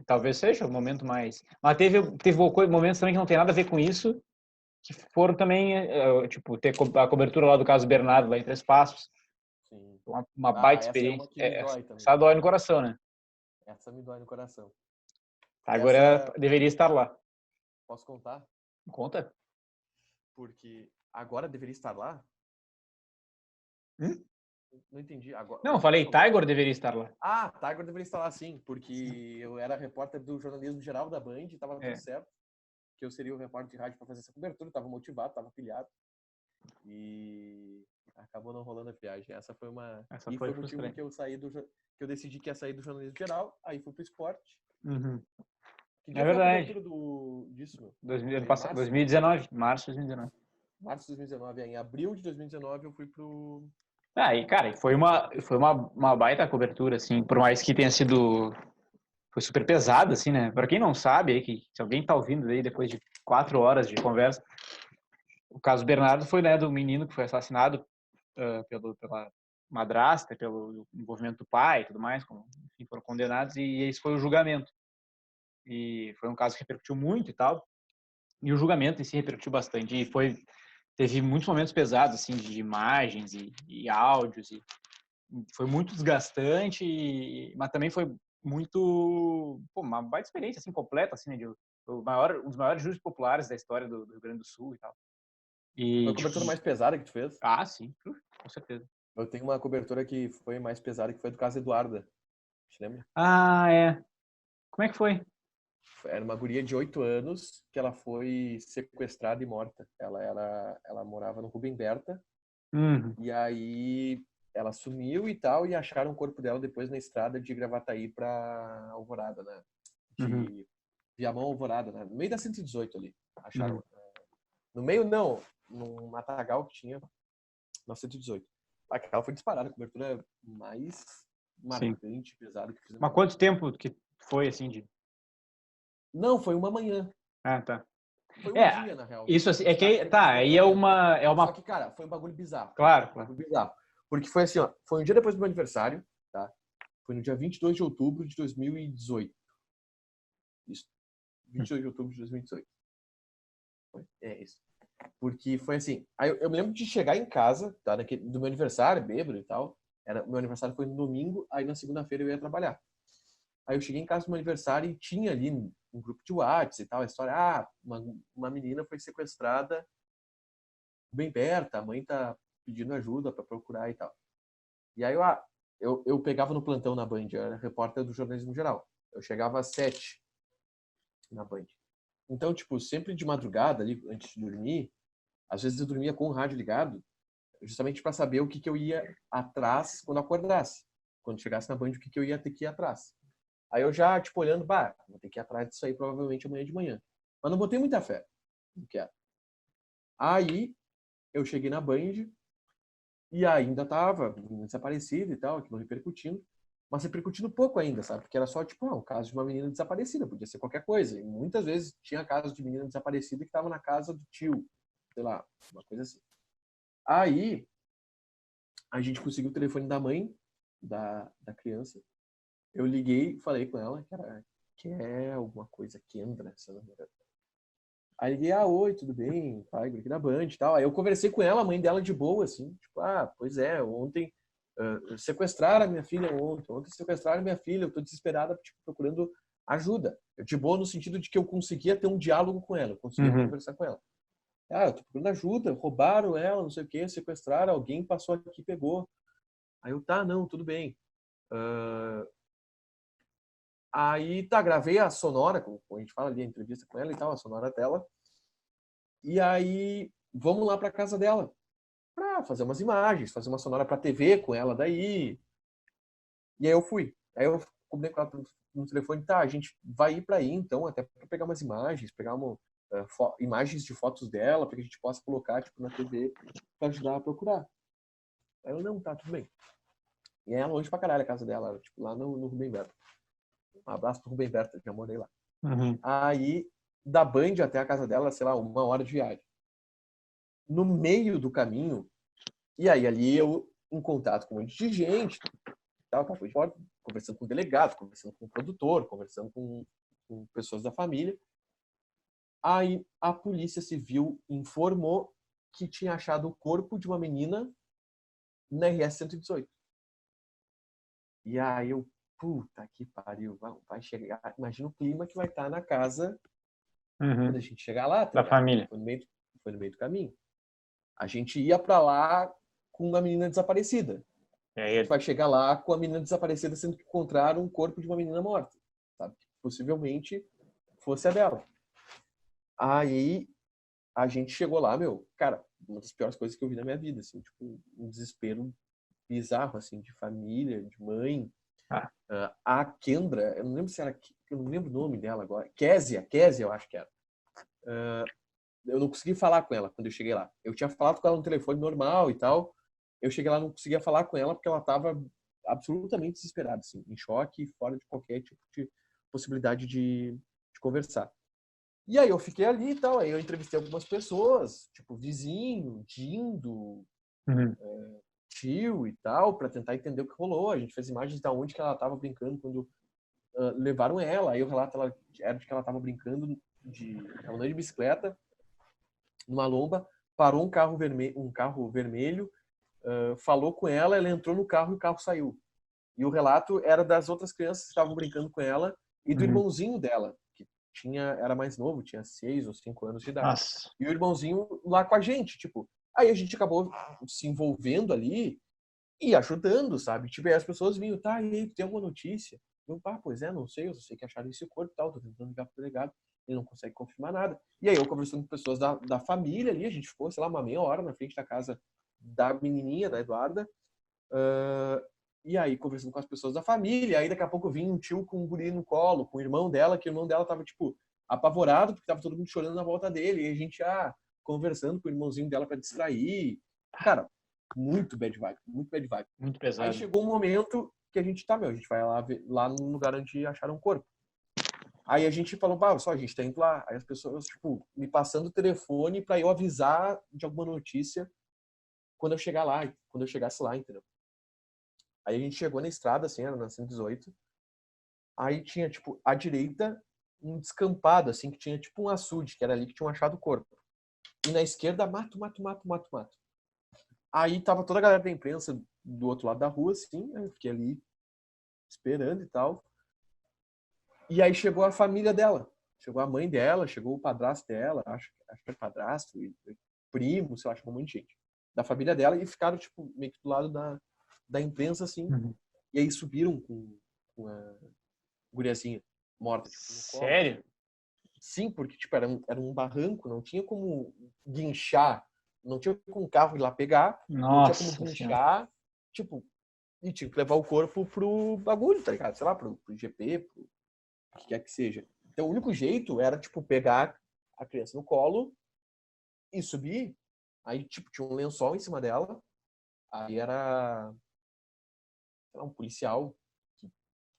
Talvez seja o momento mais... Mas teve momentos também que não tem nada a ver com isso, que foram também, tipo, ter a cobertura lá do caso Bernardo, lá em Três Passos. Sim. Uma baita experiência. Essa dói no coração, né? Essa me dói no coração. Agora deveria estar lá. Posso contar? Conta. Porque agora deveria estar lá? Não entendi. Agora, não, eu falei Tiger deveria estar lá. Tiger deveria estar lá sim, porque eu era repórter do jornalismo geral da Band, estava tudo certo, que eu seria o repórter de rádio para fazer essa cobertura, estava motivado, estava pilhado, e acabou não rolando a viagem. Essa foi o motivo que eu saí que eu decidi que ia sair do jornalismo geral, aí fui pro esporte. Que dia foi a cobertura disso? 2019, março de 2019. Março de 2019, em abril de 2019 eu fui pro... E cara, foi uma baita cobertura, assim, por mais que tenha sido... Foi super pesado, assim, né? Pra quem não sabe, aí, que se alguém tá ouvindo aí depois de 4 horas de conversa, o caso Bernardo foi, né, do menino que foi assassinado pela madrasta, pelo envolvimento do pai e tudo mais, enfim, foram condenados, e esse foi o julgamento. E foi um caso que repercutiu muito e tal, e o julgamento em si repercutiu bastante, e teve muitos momentos pesados, assim, de imagens e áudios, e foi muito desgastante, mas também foi muito, uma baita experiência, assim, completa, assim, né, um dos maiores júris populares da história do Rio Grande do Sul e tal. Foi a cobertura mais pesada que tu fez? Sim, com certeza. Eu tenho uma cobertura que foi mais pesada, que foi do caso Eduarda. Te lembra? É. Como é que foi? Era uma guria de 8 anos que ela foi sequestrada e morta. Ela morava no Rubem Berta. E aí ela sumiu e tal, e acharam o corpo dela depois na estrada de Gravataí pra Alvorada, né? De Viamão Alvorada, né? No meio da 118 ali. Acharam. No meio, não. Num matagal que tinha na 118. Aquela foi disparada, a cobertura mais marcante, pesada que fizemos. Mas quanto tempo que foi, assim, Não, foi uma manhã. Tá. Foi um dia, na real. Isso assim, é que, aí é uma... Só que, cara, foi um bagulho bizarro. Claro. Um bagulho bizarro. Porque foi assim, ó, foi um dia depois do meu aniversário, tá? Foi no dia 22 de outubro de 2018. Isso. 22 de outubro de 2018. É isso. Porque foi assim, aí eu me lembro de chegar em casa, tá, do meu aniversário, bêbado e tal. Meu aniversário foi no domingo, aí na segunda-feira eu ia trabalhar. Aí eu cheguei em casa do meu aniversário e tinha ali um grupo de WhatsApp e tal, a história, uma menina foi sequestrada bem perto, a mãe tá pedindo ajuda para procurar e tal. E aí eu pegava no plantão na Band, eu era repórter do jornalismo geral. Eu chegava às 7 na Band. Então, tipo, sempre de madrugada ali, antes de dormir, às vezes eu dormia com o rádio ligado, justamente para saber o que eu ia atrás quando acordasse. Quando chegasse na Band, o que eu ia ter que ir atrás. Aí eu já, tipo, olhando, vou ter que ir atrás disso aí provavelmente amanhã de manhã. Mas não botei muita fé. Não quero. Aí eu cheguei na Band e ainda tava desaparecida e tal, aquilo repercutindo. Mas repercutindo pouco ainda, sabe? Porque era só, tipo, um caso de uma menina desaparecida, podia ser qualquer coisa. E muitas vezes tinha casos de menina desaparecida que estava na casa do tio, sei lá, uma coisa assim. Aí a gente conseguiu o telefone da mãe da criança. Eu liguei, falei com ela, que é alguma coisa, Kendra, se eu não me engano. Aí liguei, oi, tudo bem? Pai, aqui da Band e tal. Aí eu conversei com ela, a mãe dela de boa, assim, tipo, pois é, ontem sequestraram a minha filha ontem sequestraram a minha filha, eu tô desesperada, tipo, procurando ajuda. Eu de boa no sentido de que eu conseguia ter um diálogo com ela, eu conseguia conversar com ela. Eu tô procurando ajuda, roubaram ela, não sei o quê, sequestraram, alguém passou aqui e pegou. Aí eu, não, tudo bem. Aí, gravei a sonora, como a gente fala ali, a entrevista com ela e tal, a sonora dela. E aí, vamos lá pra casa dela pra fazer umas imagens, fazer uma sonora pra TV com ela daí. E aí eu fui. Aí eu combinei com ela no telefone, a gente vai ir pra aí então, até pra pegar umas imagens, pegar imagens de fotos dela, pra que a gente possa colocar, tipo, na TV pra ajudar a procurar. Aí eu, não, tudo bem. E é longe pra caralho a casa dela, tipo, lá no Rubem Berta. Um abraço pro Rubem Berta, já morei lá. Aí, da Band até a casa dela, sei lá, 1 hora de viagem. No meio do caminho, e aí ali eu em contato com um monte de gente, tal, conversando com o delegado, conversando com o produtor, conversando com pessoas da família. Aí a Polícia Civil informou que tinha achado o corpo de uma menina na RS-118. E aí eu, puta que pariu, vai chegar, imagina o clima que vai estar na casa quando a gente chegar lá, Da família. Foi no meio do caminho. A gente ia pra lá com uma menina desaparecida. A gente vai chegar lá com a menina desaparecida, sendo que encontraram um corpo de uma menina morta, sabe? Possivelmente fosse a dela. Aí a gente chegou lá, cara, uma das piores coisas que eu vi na minha vida, assim, tipo, um desespero bizarro, assim, de família, de mãe. A Kendra, eu não lembro se era, eu não lembro o nome dela agora, Késia, eu acho que era. Eu não consegui falar com ela quando eu cheguei lá. Eu tinha falado com ela no telefone normal e tal. Eu cheguei lá, não conseguia falar com ela porque ela estava absolutamente desesperada, assim, em choque, fora de qualquer tipo de possibilidade de conversar. E aí eu fiquei ali e tal, aí eu entrevistei algumas pessoas, tipo vizinho, Dindo, tio e tal, para tentar entender o que rolou. A gente fez imagens de onde que ela estava brincando quando levaram ela. Aí o relato era de que ela estava brincando andando de bicicleta numa lomba, parou um carro vermelho, falou com ela, ela entrou no carro e o carro saiu. E o relato era das outras crianças que estavam brincando com ela e do irmãozinho dela, que era mais novo, tinha 6 ou 5 anos de idade. Nossa. E o irmãozinho lá com a gente, tipo. Aí a gente acabou se envolvendo ali e ajudando, sabe? Tipo, aí as pessoas vinham, e aí, tem alguma notícia? Eu, pois é, não sei, eu só sei que acharam esse corpo e tal, tô tentando ligar pro delegado, ele não consegue confirmar nada. E aí eu conversando com pessoas da família ali, a gente ficou, sei lá, uma meia hora na frente da casa da menininha, da Eduarda, e aí conversando com as pessoas da família, aí daqui a pouco vinha um tio com um guri no colo, com o irmão dela, que o irmão dela tava, tipo, apavorado, porque tava todo mundo chorando na volta dele, e a gente conversando com o irmãozinho dela para distrair. Cara, muito bad vibe, muito bad vibe. Muito pesado. Aí chegou um momento que a gente a gente vai lá no lugar onde acharam o corpo. Aí a gente falou, a gente tá indo lá. Aí as pessoas, tipo, me passando o telefone para eu avisar de alguma notícia quando eu chegar lá, quando eu chegasse lá, entendeu? Aí a gente chegou na estrada, assim, era na 118. Aí tinha, tipo, à direita, um descampado, assim, que tinha, tipo, um açude, que era ali que tinham achado o corpo. e na esquerda, mato. Aí tava toda a galera da imprensa do outro lado da rua, assim, né? Eu fiquei ali esperando e tal. E aí chegou a família dela. Chegou a mãe dela, chegou o padrasto dela, acho que era padrasto, e primo, sei lá, chegou um monte de gente da família dela e ficaram, tipo, meio que do lado da imprensa, assim. Uhum. E aí subiram com a guriazinha morta, tipo, no colo. Sério? Sim, porque, tipo, era um barranco, não tinha como guinchar, não tinha como o carro ir lá pegar, não tinha como Nossa Senhora. guinchar, tipo, e tinha que levar o corpo pro bagulho, tá ligado? Sei lá, pro GP, pro que quer que seja. Então, o único jeito era, tipo, pegar a criança no colo e subir. Aí, tipo, tinha um lençol em cima dela. Aí era, sei lá, um policial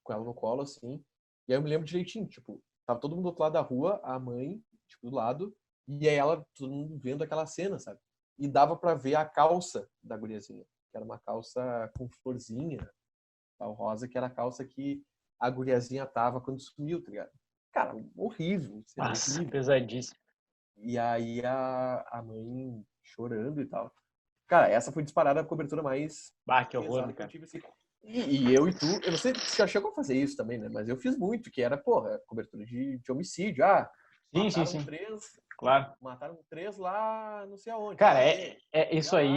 com ela no colo, assim. E aí eu me lembro direitinho, tipo, tava todo mundo do outro lado da rua, a mãe, tipo, do lado, e aí ela, todo mundo vendo aquela cena, sabe? E dava pra ver a calça da guriazinha, que era uma calça com florzinha, tal, rosa, que era a calça que a guriazinha tava quando sumiu, tá ligado? Cara, horrível, cena Nossa, horrível. pesadíssimo. E aí a mãe chorando e tal. Cara, essa foi disparada a cobertura mais Bah, que horror, pesada né, que eu cara? tive, assim. E eu e tu, eu não sei se já chegou a fazer isso também, né? Mas eu fiz muito, que era, porra, cobertura de homicídio. Ah, Sim, mataram sim, três, claro. mataram três lá, não sei aonde. Cara, Ah, meu, isso ia lá.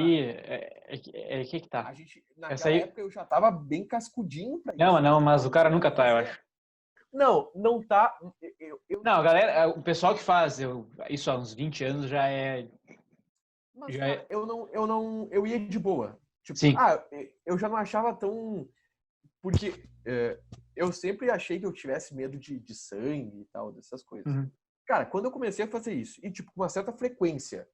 aí, que tá. A gente, Essa naquela aí, época eu já tava bem cascudinho pra não, isso, né? não, Tipo, mas o não cara tinha o nunca que tá, eu fazer. acho. Não, não tá. Eu Não, a tinha. galera, o pessoal que faz isso há uns 20 anos Mas, já cara, é, eu ia de boa. Tipo, sim. eu já não achava tão. Porque eu sempre achei que eu tivesse medo de sangue e tal, dessas coisas. Uhum, Cara, quando eu comecei a fazer isso, e tipo, com uma certa frequência,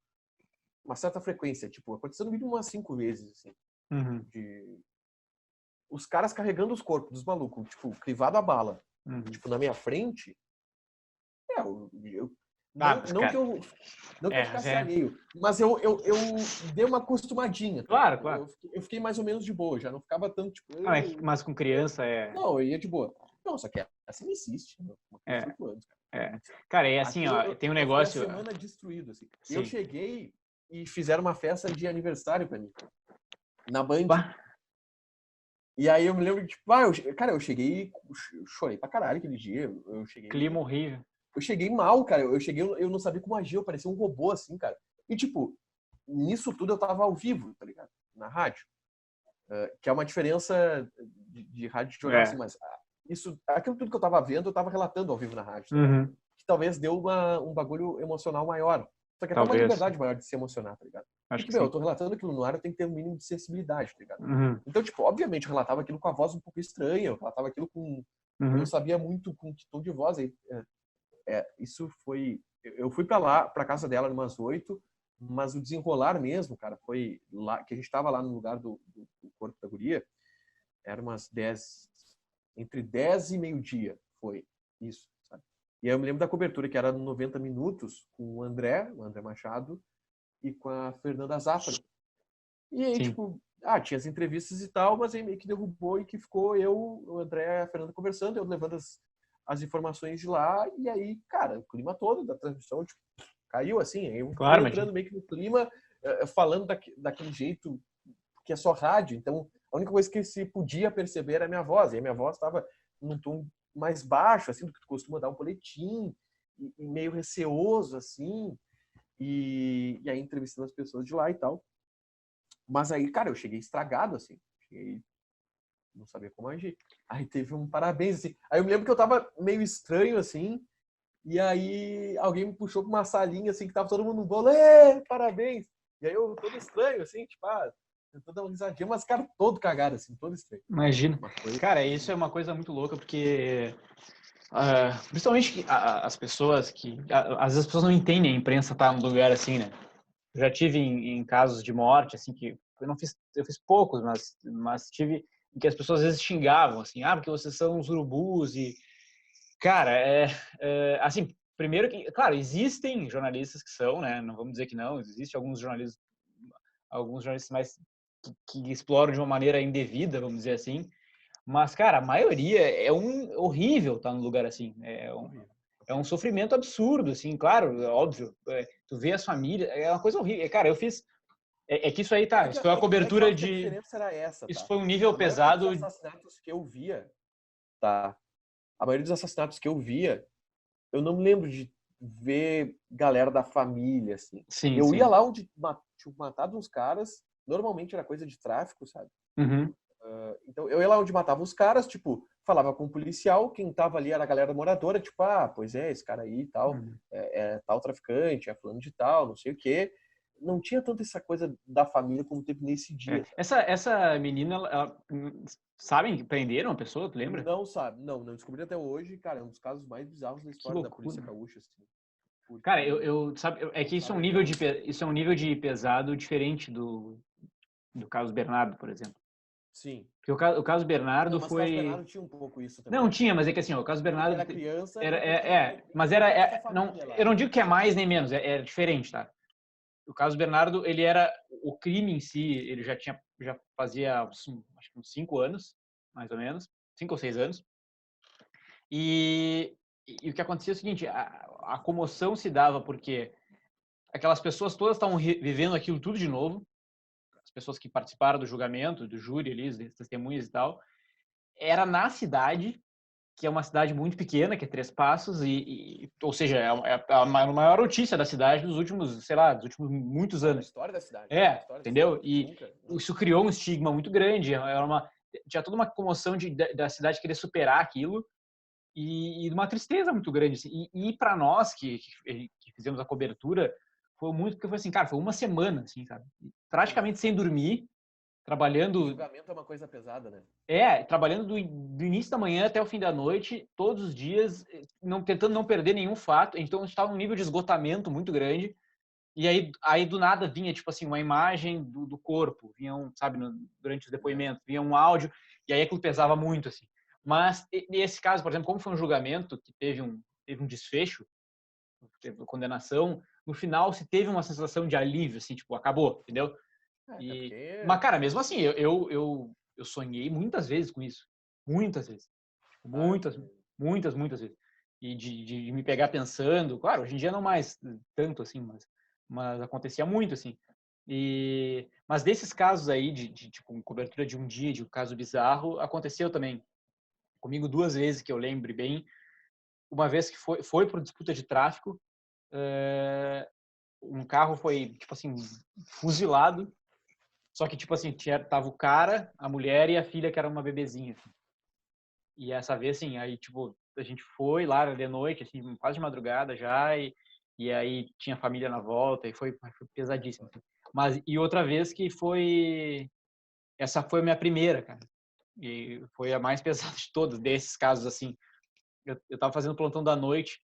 tipo, aconteceu no mínimo umas 5 vezes, assim, uhum, de os caras carregando os corpos dos malucos, tipo, crivado a bala, uhum. tipo, na minha frente, Ah, não, mas, cara, não que eu mas ficasse alheio, mas eu dei uma acostumadinha, tá claro, ligado? claro. Eu fiquei mais ou menos de boa, já não ficava tanto, tipo, Ah, mas com criança não, eu ia de boa. Não, só que assim me insiste, uma criança de é, 8 anos, cara. é. Cara, é assim, Aquilo, ó, tem um eu fiquei a negócio, semana destruído, assim. Eu sim. cheguei e fizeram uma festa de aniversário pra mim, na Band. Bah, E aí eu me lembro que, tipo, cara, eu cheguei, eu chorei pra caralho aquele dia. clima horrível. Eu cheguei mal, cara. Eu cheguei, eu não sabia como agir, eu parecia um robô, assim, cara. E, tipo, nisso tudo eu tava ao vivo, tá ligado? Na rádio. Que é uma diferença de rádio e jornal, assim, É. mas aquilo tudo que eu tava vendo, eu tava relatando ao vivo na rádio, tá ligado? Uhum, Que talvez deu um bagulho emocional maior. Só que até uma talvez. liberdade maior de se emocionar, tá ligado? Acho Porque, que meu, eu sim. tô relatando aquilo no ar, eu tenho que ter um mínimo de sensibilidade, tá ligado? Uhum, Então, tipo, obviamente eu relatava aquilo com a voz um pouco estranha, eu relatava aquilo com. Eu não uhum, sabia muito com que tom de voz. Isso foi. Eu fui pra lá, pra casa dela, umas 8, mas o desenrolar mesmo, cara, foi lá, que a gente tava lá no lugar do corpo da guria, era umas 10, entre 10 e meio-dia, foi isso, sabe? E aí eu me lembro da cobertura, que era 90 minutos, com o André Machado, e com a Fernanda Zaffari. E aí, sim. tipo, tinha as entrevistas e tal, mas aí meio que derrubou e que ficou eu, o André e a Fernanda conversando, eu levando as informações de lá, e aí, cara, o clima todo da transmissão, tipo, caiu assim, aí eu fui Claro, entrando imagina. meio que no clima, falando daquele jeito que é só rádio, então a única coisa que se podia perceber era a minha voz, e a minha voz estava num tom mais baixo, assim, do que tu costuma dar um boletim, e meio receoso, assim, e aí entrevistando as pessoas de lá e tal. Mas aí, cara, eu cheguei estragado, assim, cheguei, não sabia como agir. Aí teve um parabéns, assim. Aí eu me lembro que eu tava meio estranho, assim, e aí alguém me puxou pra uma salinha, assim, que tava todo mundo no bolo, parabéns! E aí eu todo estranho, assim, tipo, tentando dar uma risadinha, mas, cara, todo cagado, assim, todo estranho. Imagina. Mas foi. Cara, isso é uma coisa muito louca, porque principalmente as pessoas às vezes as pessoas não entendem a imprensa tá num lugar assim, né? Eu já tive em casos de morte, assim, que eu fiz poucos, mas tive em que as pessoas às vezes xingavam, assim, porque vocês são uns urubus e, cara, assim, primeiro que, claro, existem jornalistas que são, né? Não vamos dizer que não, existem alguns jornalistas mais que exploram de uma maneira indevida, vamos dizer assim, mas, cara, a maioria é horrível estar num lugar assim. é um sofrimento absurdo, assim, claro, óbvio. Tu vê as famílias, é uma coisa horrível. Cara, eu fiz... É que isso aí, tá, isso foi uma É que eu cobertura acho que a de... diferença era essa, Isso tá? foi um nível A maioria dos pesado... assassinatos que eu via, tá? A maioria dos assassinatos que eu via, eu não me lembro de ver galera da família, assim. Sim, Eu ia sim. lá onde tinham matado uns caras, normalmente era coisa de tráfico, sabe? Uhum. Então eu ia lá onde matava os caras, tipo, falava com o policial, quem tava ali era a galera moradora, tipo, pois é, esse cara aí e tal, Uhum. é tal traficante, é fulano de tal, não sei o quê. Não tinha tanto essa coisa da família como teve nesse dia, sabe? Essa menina, sabem que prenderam a pessoa, tu lembra? Não sabe, não descobri até hoje, cara, é um dos casos mais bizarros da Que história da loucura. polícia gaúcha, assim. Cara, Porque sabe, é não que isso é um sabem até nível de, hoje. isso é um nível de pesado diferente do caso Bernardo, por exemplo. Sim. Porque o caso Bernardo Não, mas o caso foi... Bernardo tinha um pouco isso Não, também. tinha, mas é que assim, ó, o caso Porque Bernardo era criança era, e porque mas era, envolvia muita não, família lá. eu não digo que é mais nem menos, é diferente, tá? O caso Bernardo, ele era, o crime em si, ele já fazia, acho que uns 5 anos, mais ou menos, 5 ou 6 anos. E o que acontecia é o seguinte, a comoção se dava porque aquelas pessoas todas estavam vivendo aquilo tudo de novo, as pessoas que participaram do julgamento, do júri ali, as testemunhas e tal, era na cidade, que é uma cidade muito pequena, que é Três Passos, ou seja, é a maior notícia da cidade dos últimos, sei lá, dos últimos muitos Não, da anos. história da cidade. Da É, história da entendeu? cidade. E Nunca. isso criou um estigma muito grande, tinha toda uma comoção da cidade querer superar aquilo, e uma tristeza muito grande. Assim. E para nós que fizemos a cobertura, foi muito, porque foi assim, cara, foi uma semana, assim, sabe? Sim. Praticamente sem dormir, O trabalhando, julgamento é uma coisa pesada, né? trabalhando do início da manhã até o fim da noite, todos os dias, tentando não perder nenhum fato. Então, a gente estava num nível de esgotamento muito grande. E aí do nada vinha, tipo assim, uma imagem do corpo, vinha sabe, durante os depoimentos, vinha um áudio, e aí aquilo pesava muito, assim. Mas nesse caso, por exemplo, como foi um julgamento que teve um desfecho, teve condenação, no final se teve uma sensação de alívio, assim, tipo, acabou, entendeu? Até Mas, porque. cara, mesmo assim, eu sonhei muitas vezes com isso. Muitas vezes. Tipo, Eu muitas, também. muitas vezes. E de me pegar pensando, claro, hoje em dia não mais tanto assim, mas acontecia muito assim. Mas desses casos aí de tipo cobertura de um dia, de um caso bizarro, aconteceu também comigo 2 vezes que eu lembre bem. Uma vez que foi por disputa de tráfico, um carro foi tipo assim fuzilado, só que tipo assim tava o cara, a mulher e a filha que era uma bebezinha. Assim. E essa vez, assim, aí, tipo, a gente foi lá de noite, assim, quase de madrugada já, e aí tinha família na volta, e foi pesadíssimo. Assim. E outra vez que essa foi a minha primeira, cara. E foi a mais pesada de todas, desses casos, assim. Eu tava fazendo plantão da noite,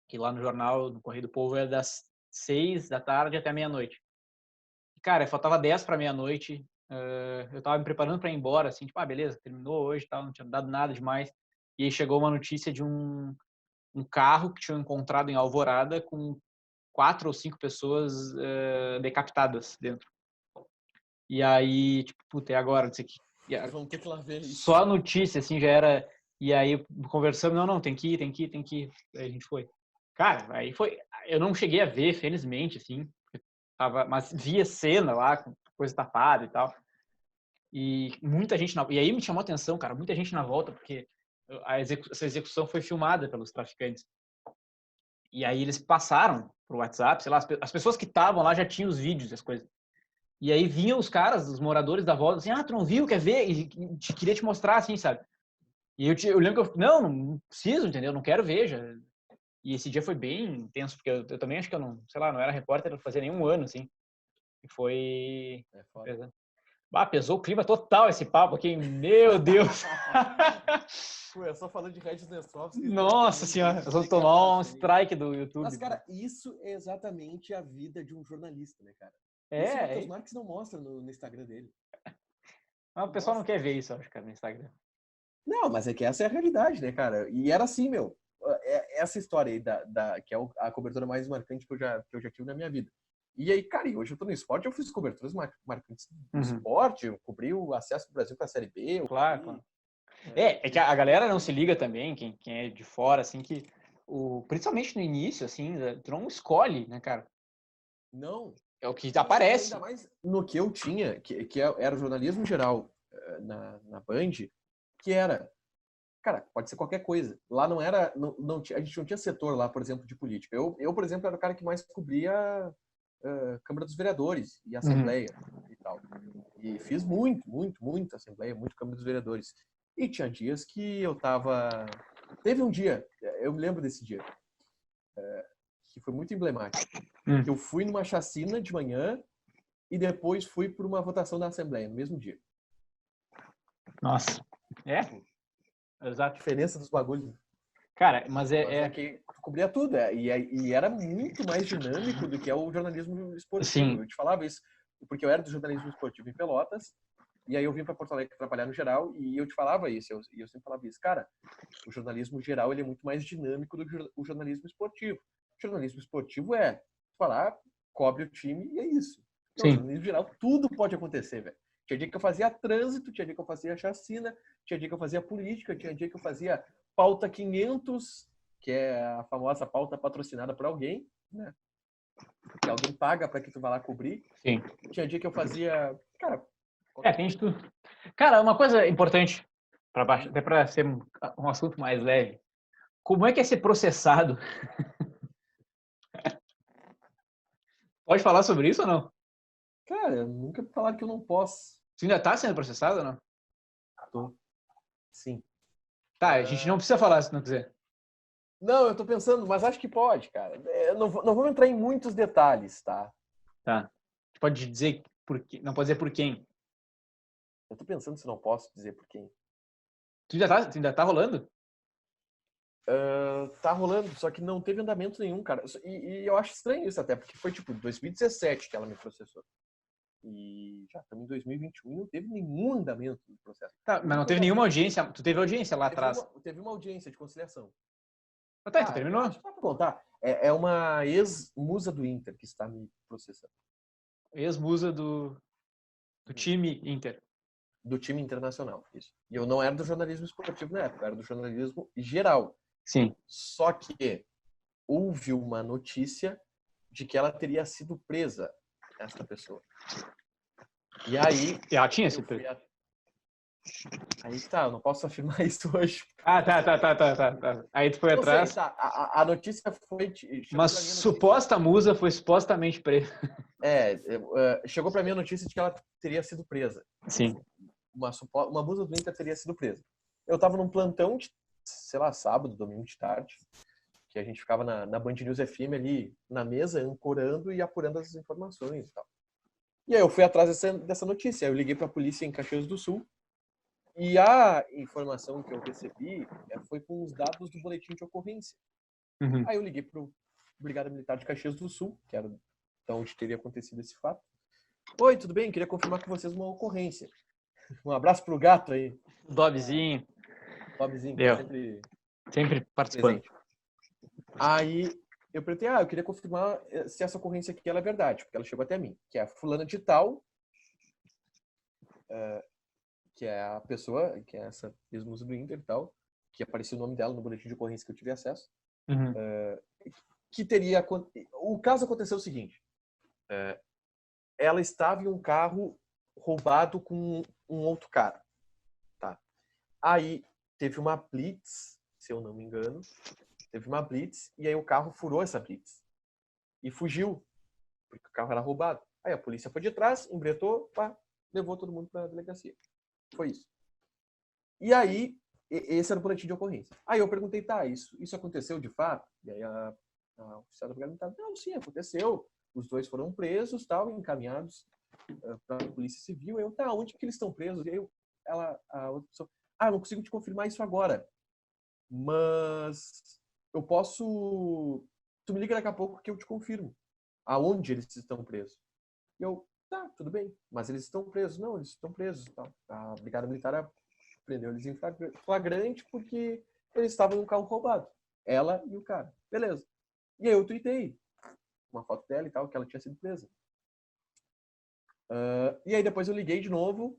que lá no jornal, no Correio do Povo, é das 6 da tarde até meia-noite. E, cara, faltava 10 para meia-noite, eu tava me preparando para ir embora, assim, tipo, beleza, terminou hoje, tal, não tinha dado nada demais. E aí chegou uma notícia de um carro que tinham encontrado em Alvorada com 4 ou 5 pessoas decapitadas dentro. E aí, tipo, puta, é agora, não sei o que. Vamos ter que lá ver Só isso. a notícia, assim, já era... E aí, conversando, não, tem que ir. Aí a gente foi. Cara, aí foi... Eu não cheguei a ver, felizmente, assim, mas via cena lá, com coisa tapada e tal. E muita gente e aí me chamou a atenção, cara, muita gente na volta, porque essa execução foi filmada pelos traficantes. E aí eles passaram pro WhatsApp, sei lá, as pessoas que estavam lá já tinham os vídeos, as coisas. E aí vinham os caras, os moradores da volta, assim, tu não viu, quer ver? E queria te mostrar, assim, sabe? E eu lembro que não preciso, entendeu? Não quero ver, já. E esse dia foi bem intenso, porque eu também acho que eu não, sei lá, não era repórter, não fazia nenhum ano, assim. E foi... É foda. Pesou o clima total esse papo aqui, meu Deus! Pô, é só falando de Regis Nessovski, Nossa senhora, nós vamos tomar um strike do YouTube. Mas, cara, isso é exatamente a vida de um jornalista, né, cara? Isso é o que os É. Marques não mostram no Instagram dele. Mas o Não pessoal não mostra. quer ver isso, acho, cara, no Instagram. Não, mas é que essa é a realidade, né, cara? E era assim, meu. Essa história aí, que é a cobertura mais marcante que eu já tive na minha vida. E aí, cara, hoje eu tô no esporte, eu fiz coberturas marcantes do esporte, eu cobri o acesso do Brasil pra Série B, Claro. É que a galera não se liga também, quem é de fora, assim, que principalmente no início, assim, tu não escolhe, né, cara? Não. É o que aparece. Ainda mais no que eu tinha, que era o jornalismo geral na Band, que era, cara, pode ser qualquer coisa. Lá não era, a gente não tinha setor lá, por exemplo, de política. Eu, por exemplo, era o cara que mais cobria Câmara dos Vereadores e Assembleia e tal. E fiz muito Assembleia, muito Câmara dos Vereadores. E tinha dias que eu tava... Teve um dia, eu me lembro desse dia, que foi muito emblemático. Que eu fui numa chacina de manhã e depois fui para uma votação da Assembleia, no mesmo dia. Nossa. É? Exato. Diferença dos bagulhos. Cara, mas que cobria tudo. E era muito mais dinâmico do que é o jornalismo esportivo. Sim. Eu te falava isso porque eu era do jornalismo esportivo em Pelotas, e aí eu vim para Porto Alegre trabalhar no geral, e eu te falava isso, e eu sempre falava isso. Cara, o jornalismo geral ele é muito mais dinâmico do que o jornalismo esportivo. O jornalismo esportivo falar, cobre o time e é isso. Não, o jornalismo geral, tudo pode acontecer, velho. Tinha dia que eu fazia trânsito, tinha dia que eu fazia chacina, tinha dia que eu fazia política, tinha dia que eu fazia pauta 500, que é a famosa pauta patrocinada por alguém, né? Que alguém paga para que tu vá lá cobrir. Sim. Tinha dia que eu fazia, cara... tem de tudo. Cara, uma coisa importante, até para ser um assunto mais leve, como é que é ser processado? Pode falar sobre isso ou não? Cara, nunca falaram que eu não posso. Você ainda tá sendo processado ou não? Tô. Sim. Tá, a gente não precisa falar se não quiser. Não, eu tô pensando, mas acho que pode, cara. Não vamos entrar em muitos detalhes, tá? Tá. Pode dizer por quê? Não pode dizer por quem. Eu tô pensando se não posso dizer por quem. Tu ainda tá rolando? Tá rolando, só que não teve andamento nenhum, cara. E eu acho estranho isso até, porque foi tipo 2017 que ela me processou. E já estamos em 2021 e não teve nenhum andamento do processo. Tá, mas não teve nenhuma audiência. Tu teve audiência lá atrás. Teve uma audiência de conciliação. Tá, então terminou. Acho que dá pra contar. É uma ex-musa do Inter que está me processando. Ex-musa do time Inter. Do time internacional, isso. E eu não era do jornalismo esportivo na época, eu era do jornalismo geral. Sim. Só que houve uma notícia de que ela teria sido presa, essa pessoa. E aí... Ela tinha sido presa. Aí tá, eu não posso afirmar isso hoje. Ah, tá. Aí tu foi atrás. Sei, tá. A notícia foi... Mas suposta musa foi supostamente presa. Chegou pra mim a notícia de que ela teria sido presa. Sim. Uma musa do Inter teria sido presa. Eu tava num plantão de, sei lá, sábado, domingo de tarde, que a gente ficava na Band News FM ali na mesa, ancorando e apurando as informações e tal. E aí eu fui atrás dessa notícia. Eu liguei pra polícia em Caxias do Sul e a informação que eu recebi foi com os dados do boletim de ocorrência. Uhum. Aí eu liguei pro Brigada Militar de Caxias do Sul, que era de onde teria acontecido esse fato. Oi, tudo bem? Queria confirmar com vocês uma ocorrência. Um abraço pro gato aí. Dobzinho. Dobzinho, sempre participando. Presente. Aí eu perguntei, eu queria confirmar se essa ocorrência aqui ela é verdade, porque ela chegou até mim, que é a fulana de tal, que é a pessoa, que é essa ex-musa do Inter e tal, que apareceu o nome dela no boletim de ocorrência que eu tive acesso, que teria... O caso aconteceu o seguinte, ela estava em um carro roubado com um outro cara, tá? Aí teve uma blitz, se eu não me engano, e aí o carro furou essa blitz e fugiu, porque o carro era roubado. Aí a polícia foi de trás, embretou, levou todo mundo para a delegacia. Foi isso. E aí, esse era o boletim de ocorrência. Aí eu perguntei, isso aconteceu de fato? E aí a oficial da brigada militar, não, sim, aconteceu. Os dois foram presos, encaminhados para a polícia civil. Eu, onde que eles estão presos? E aí a outra pessoa, eu não consigo te confirmar isso agora, mas eu posso... Tu me liga daqui a pouco que eu te confirmo aonde eles estão presos. E eu, tudo bem, mas eles estão presos. Não, eles estão presos. A Brigada Militar prendeu eles em flagrante porque eles estavam em um carro roubado. Ela e o cara. Beleza. E aí eu tuitei uma foto dela e tal, que ela tinha sido presa. E aí depois eu liguei de novo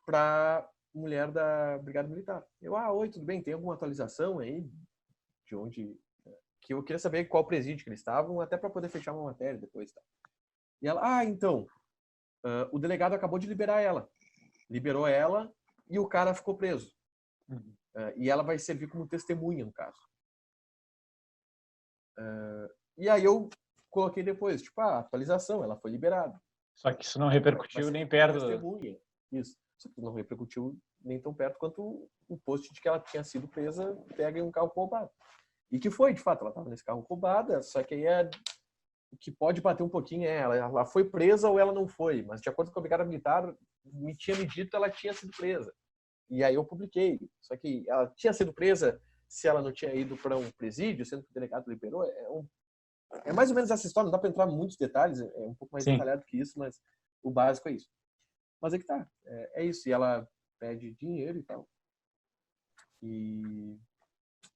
pra mulher da Brigada Militar. Eu, oi, tudo bem? Tem alguma atualização aí de onde... Que eu queria saber qual presídio que eles estavam, até para poder fechar uma matéria depois. Tá? E ela, então, o delegado acabou de liberar ela. Liberou ela e o cara ficou preso. E ela vai servir como testemunha, no caso. E aí eu coloquei depois, tipo, atualização, ela foi liberada. Só que isso não repercutiu nem perto. Testemunha. Isso. Só que não repercutiu nem tão perto quanto o post de que ela tinha sido presa, pega em um carro roubado. E que foi, de fato, ela estava nesse carro roubada, só que aí o que pode bater um pouquinho ela foi presa ou ela não foi, mas de acordo com a brigada militar, me tinha me dito ela tinha sido presa. E aí eu publiquei. Só que ela tinha sido presa se ela não tinha ido para um presídio, sendo que o delegado liberou. É mais ou menos essa história, não dá para entrar em muitos detalhes, é um pouco mais detalhado que isso, mas o básico é isso. Mas é que tá, é isso. E ela pede dinheiro e tal. E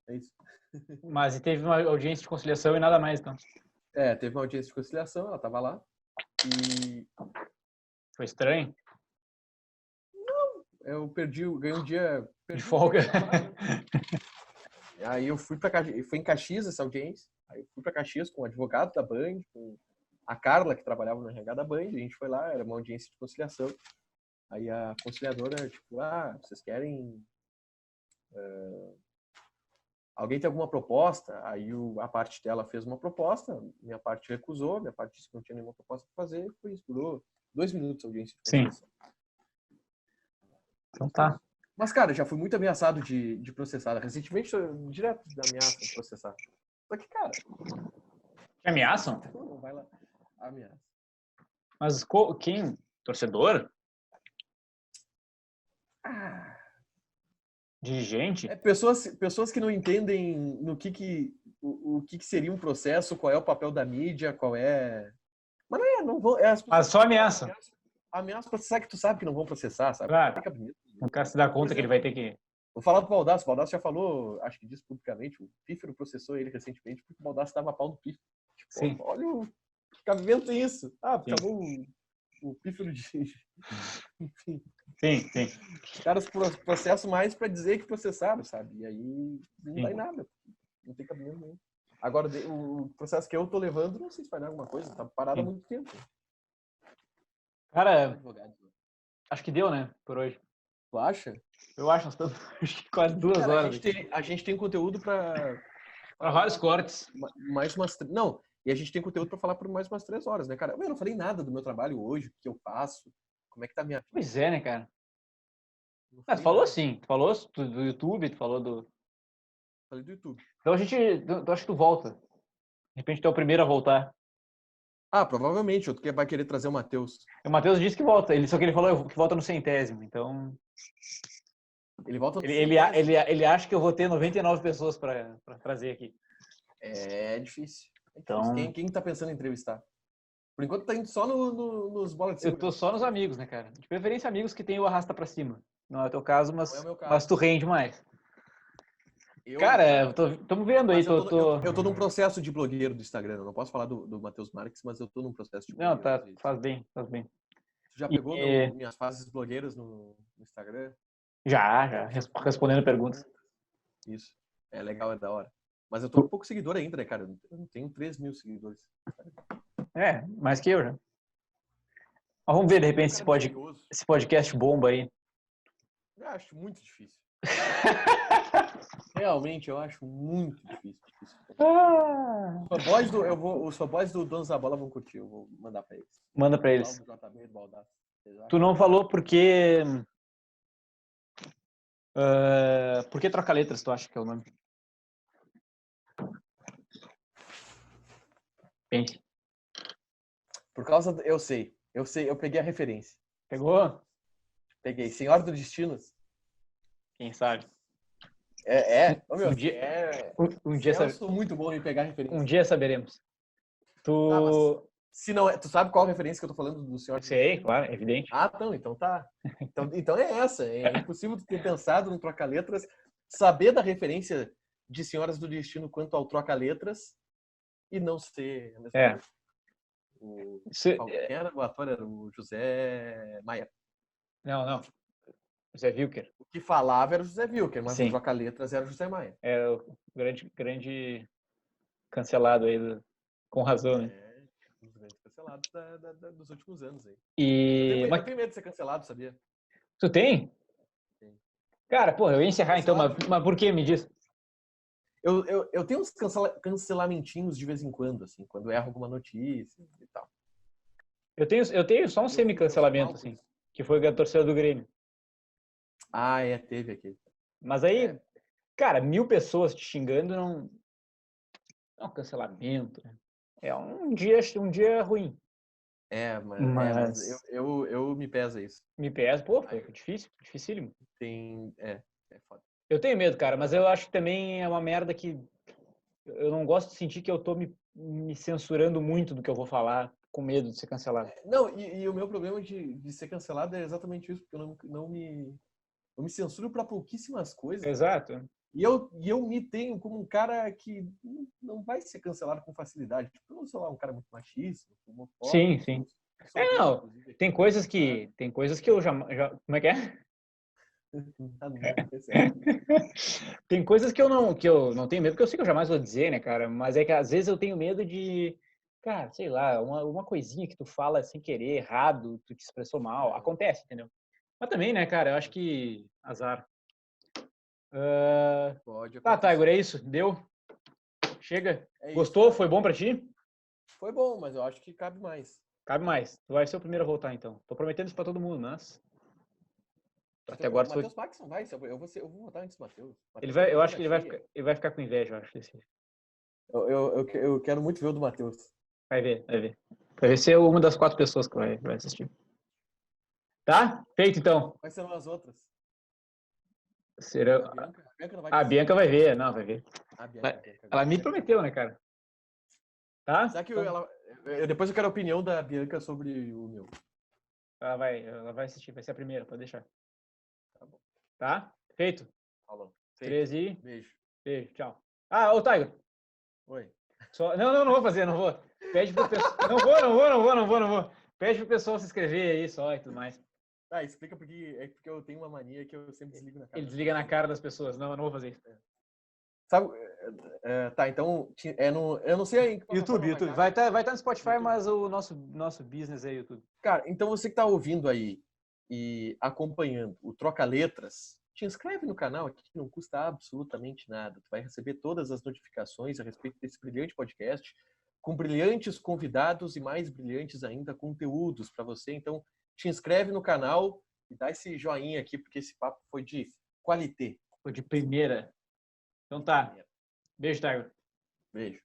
é isso. Mas e teve uma audiência de conciliação e nada mais, então. Teve uma audiência de conciliação, ela tava lá. E foi estranho? Não, eu ganhei um dia... De folga. Aí eu fui em Caxias essa audiência. Aí eu fui para Caxias com o advogado da Band, com a Carla, que trabalhava no RH da Band. A gente foi lá, era uma audiência de conciliação. Aí a conciliadora, tipo, vocês querem... alguém tem alguma proposta? Aí a parte dela fez uma proposta, minha parte recusou, minha parte disse que não tinha nenhuma proposta para fazer. Foi isso, durou 2 minutos a audiência de conciliação. Sim. Então tá. Mas, cara, já fui muito ameaçado de processar. Recentemente, direto da ameaça de processar. Só que, cara... Te ameaçam? Não vai lá. Ameaça. Mas quem? Torcedor? Dirigente? Pessoas que não entendem no o que seria um processo, qual é o papel da mídia, qual é... Mas não vão... Mas só ameaça. Ameaça processar que tu sabe que não vão processar, sabe? Claro. O cara se dá conta que ele vai ter que... Vou falar do Baldasso. O Baldasso já falou, acho que disse publicamente, o Pífero processou ele recentemente porque o Baldasso dava pau no Pífero. Tipo, Sim. Olha o cabimento isso. Acabou o Pífero de... Enfim. Sim. Os caras processam mais pra dizer que processaram, sabe? E aí não dá em nada. Não tem cabimento nenhum. Agora, o processo que eu tô levando, não sei se vai dar alguma coisa. Tá parado há muito tempo. Cara, acho que deu, né? Por hoje. Tu acha? Eu acho que quase 2 horas. A gente tem conteúdo para vários cortes. Mais umas... Não, e a gente tem conteúdo para falar por mais umas 3 horas, né, cara? Eu não falei nada do meu trabalho hoje, o que eu faço, como é que tá a minha... Pois é, né, cara? Tu falou sim. Tu falou do YouTube, tu falou do... Falei do YouTube. Então eu acho que tu volta. De repente tu é o primeiro a voltar. Provavelmente. Outro que vai querer trazer o Matheus. O Matheus disse que volta. Só que ele falou que volta no 100º. Então... Ele volta no ele acha que eu vou ter 99 pessoas para trazer aqui. É difícil. Então... Quem tá pensando em entrevistar? Por enquanto tá indo só nos bolas de cima. Eu tô só nos amigos, né, cara? De preferência amigos que tem o arrasta pra cima. Não é o teu caso, mas, não é meu caso. Mas tu rende mais. Cara, estamos vendo aí. Eu tô num processo de blogueiro do Instagram. Eu não posso falar do Matheus Marques, mas eu tô num processo de blogueiro. Não, tá. Faz bem. Tu já pegou minhas fases blogueiras no Instagram? Já. Respondendo perguntas. Isso. É legal, é da hora. Mas eu tô com pouco seguidor ainda, né, cara? Eu não tenho 3 mil seguidores. Mais que eu já. Mas vamos ver, de repente, esse podcast bomba aí. Eu acho muito difícil. Realmente, eu acho muito difícil. Os fanboys do Donos da Bola vão curtir. Eu vou mandar pra eles. Manda pra eles. Tu não falou porque... por que Troca Letras, tu acha que é o nome? Pense. Por causa... Eu sei. Eu peguei a referência. Pegou? Peguei. Senhora do Destino. Quem sabe? Um dia eu sou muito bom em pegar referência. Um dia saberemos. Se não é, tu sabe qual referência que eu tô falando do Senhor? Sei, claro, é evidente. Então tá. Então é essa. É impossível tu ter pensado no Troca Letras, saber da referência de Senhoras do Destino quanto ao Troca Letras e não ser a mesma coisa. Quem era o ator? Era o José Maia. Não. José Wilker. que falava era o José Wilker, mas Sim. o troca-letras era o José Maia. Era o grande cancelado aí, com razão, né? Um dos grandes cancelados dos últimos anos aí. E... Eu tenho medo de ser cancelado, sabia? Tu tem? Sim. Cara, porra, eu ia encerrar então, mas por que? Me diz. Eu tenho uns cancelamentinhos de vez em quando, assim, quando erro alguma notícia e tal. Eu tenho só um semi-cancelamento, assim, que foi a torcida do Grêmio. Ah, teve aqui. Mas aí, cara, 1000 pessoas te xingando não é um cancelamento, né? É um dia ruim. Mas eu me pesa isso. Me pesa, pô, é difícil, dificílimo. É foda. Eu tenho medo, cara, mas eu acho que também é uma merda que eu não gosto de sentir que eu tô me censurando muito do que eu vou falar, com medo de ser cancelado. Não, e o meu problema de ser cancelado é exatamente isso, porque eu não me censuro para pouquíssimas coisas. Exato. E eu me tenho como um cara que não vai ser cancelado com facilidade. Tipo, eu não sou lá um cara muito machista, homofóbico. Sim. Não, tem coisas que eu já como é que é? Tem coisas que eu não tenho medo, porque eu sei que eu jamais vou dizer, né, cara? Mas é que às vezes eu tenho medo de, cara, sei lá, uma coisinha que tu fala sem querer, errado, tu te expressou mal. Acontece, entendeu? Mas também, né, cara, eu acho que azar. Pode Tá, acontecer. Tiger, é isso? Deu? Chega? Gostou? Isso, Foi bom pra ti? Foi bom, mas eu acho que cabe mais. Cabe mais. Tu vai ser o primeiro a voltar, então. Tô prometendo isso pra todo mundo, mas... Até agora o Matheus Pax não vai, eu vou votar antes do Matheus. Eu acho que ele vai ficar com inveja, eu acho. Eu quero muito ver o do Matheus. Vai ver. Vai ser uma das 4 pessoas que vai assistir. Tá? Feito, então. Quais serão as outras? Será... A Bianca vai ver, não, vai ver. Ela me prometeu, né, cara? Tá? Será que depois eu quero a opinião da Bianca sobre o meu. Ela vai assistir, vai ser a primeira, pode deixar. Tá bom. Tá? Feito? Falou. 13 e... Beijo. Beijo, tchau. Ô, Tiger. Oi. Não vou fazer, não vou. Pede pro pessoal... Não vou. Pede pro pessoal se inscrever aí só e tudo mais. Explica porque eu tenho uma mania que eu sempre desligo na cara. Ele desliga na cara das pessoas. Não vou fazer isso. Sabe? Tá, então eu não sei aí. YouTube. Vai tá no Spotify, YouTube. Mas o nosso business é YouTube. Cara, então você que tá ouvindo aí e acompanhando o Troca Letras, te inscreve no canal aqui que não custa absolutamente nada. Tu vai receber todas as notificações a respeito desse brilhante podcast, com brilhantes convidados e mais brilhantes ainda conteúdos para você. Então, te inscreve no canal e dá esse joinha aqui, porque esse papo foi de qualité. Foi de primeira. Então tá. Beijo, Tiger. Beijo.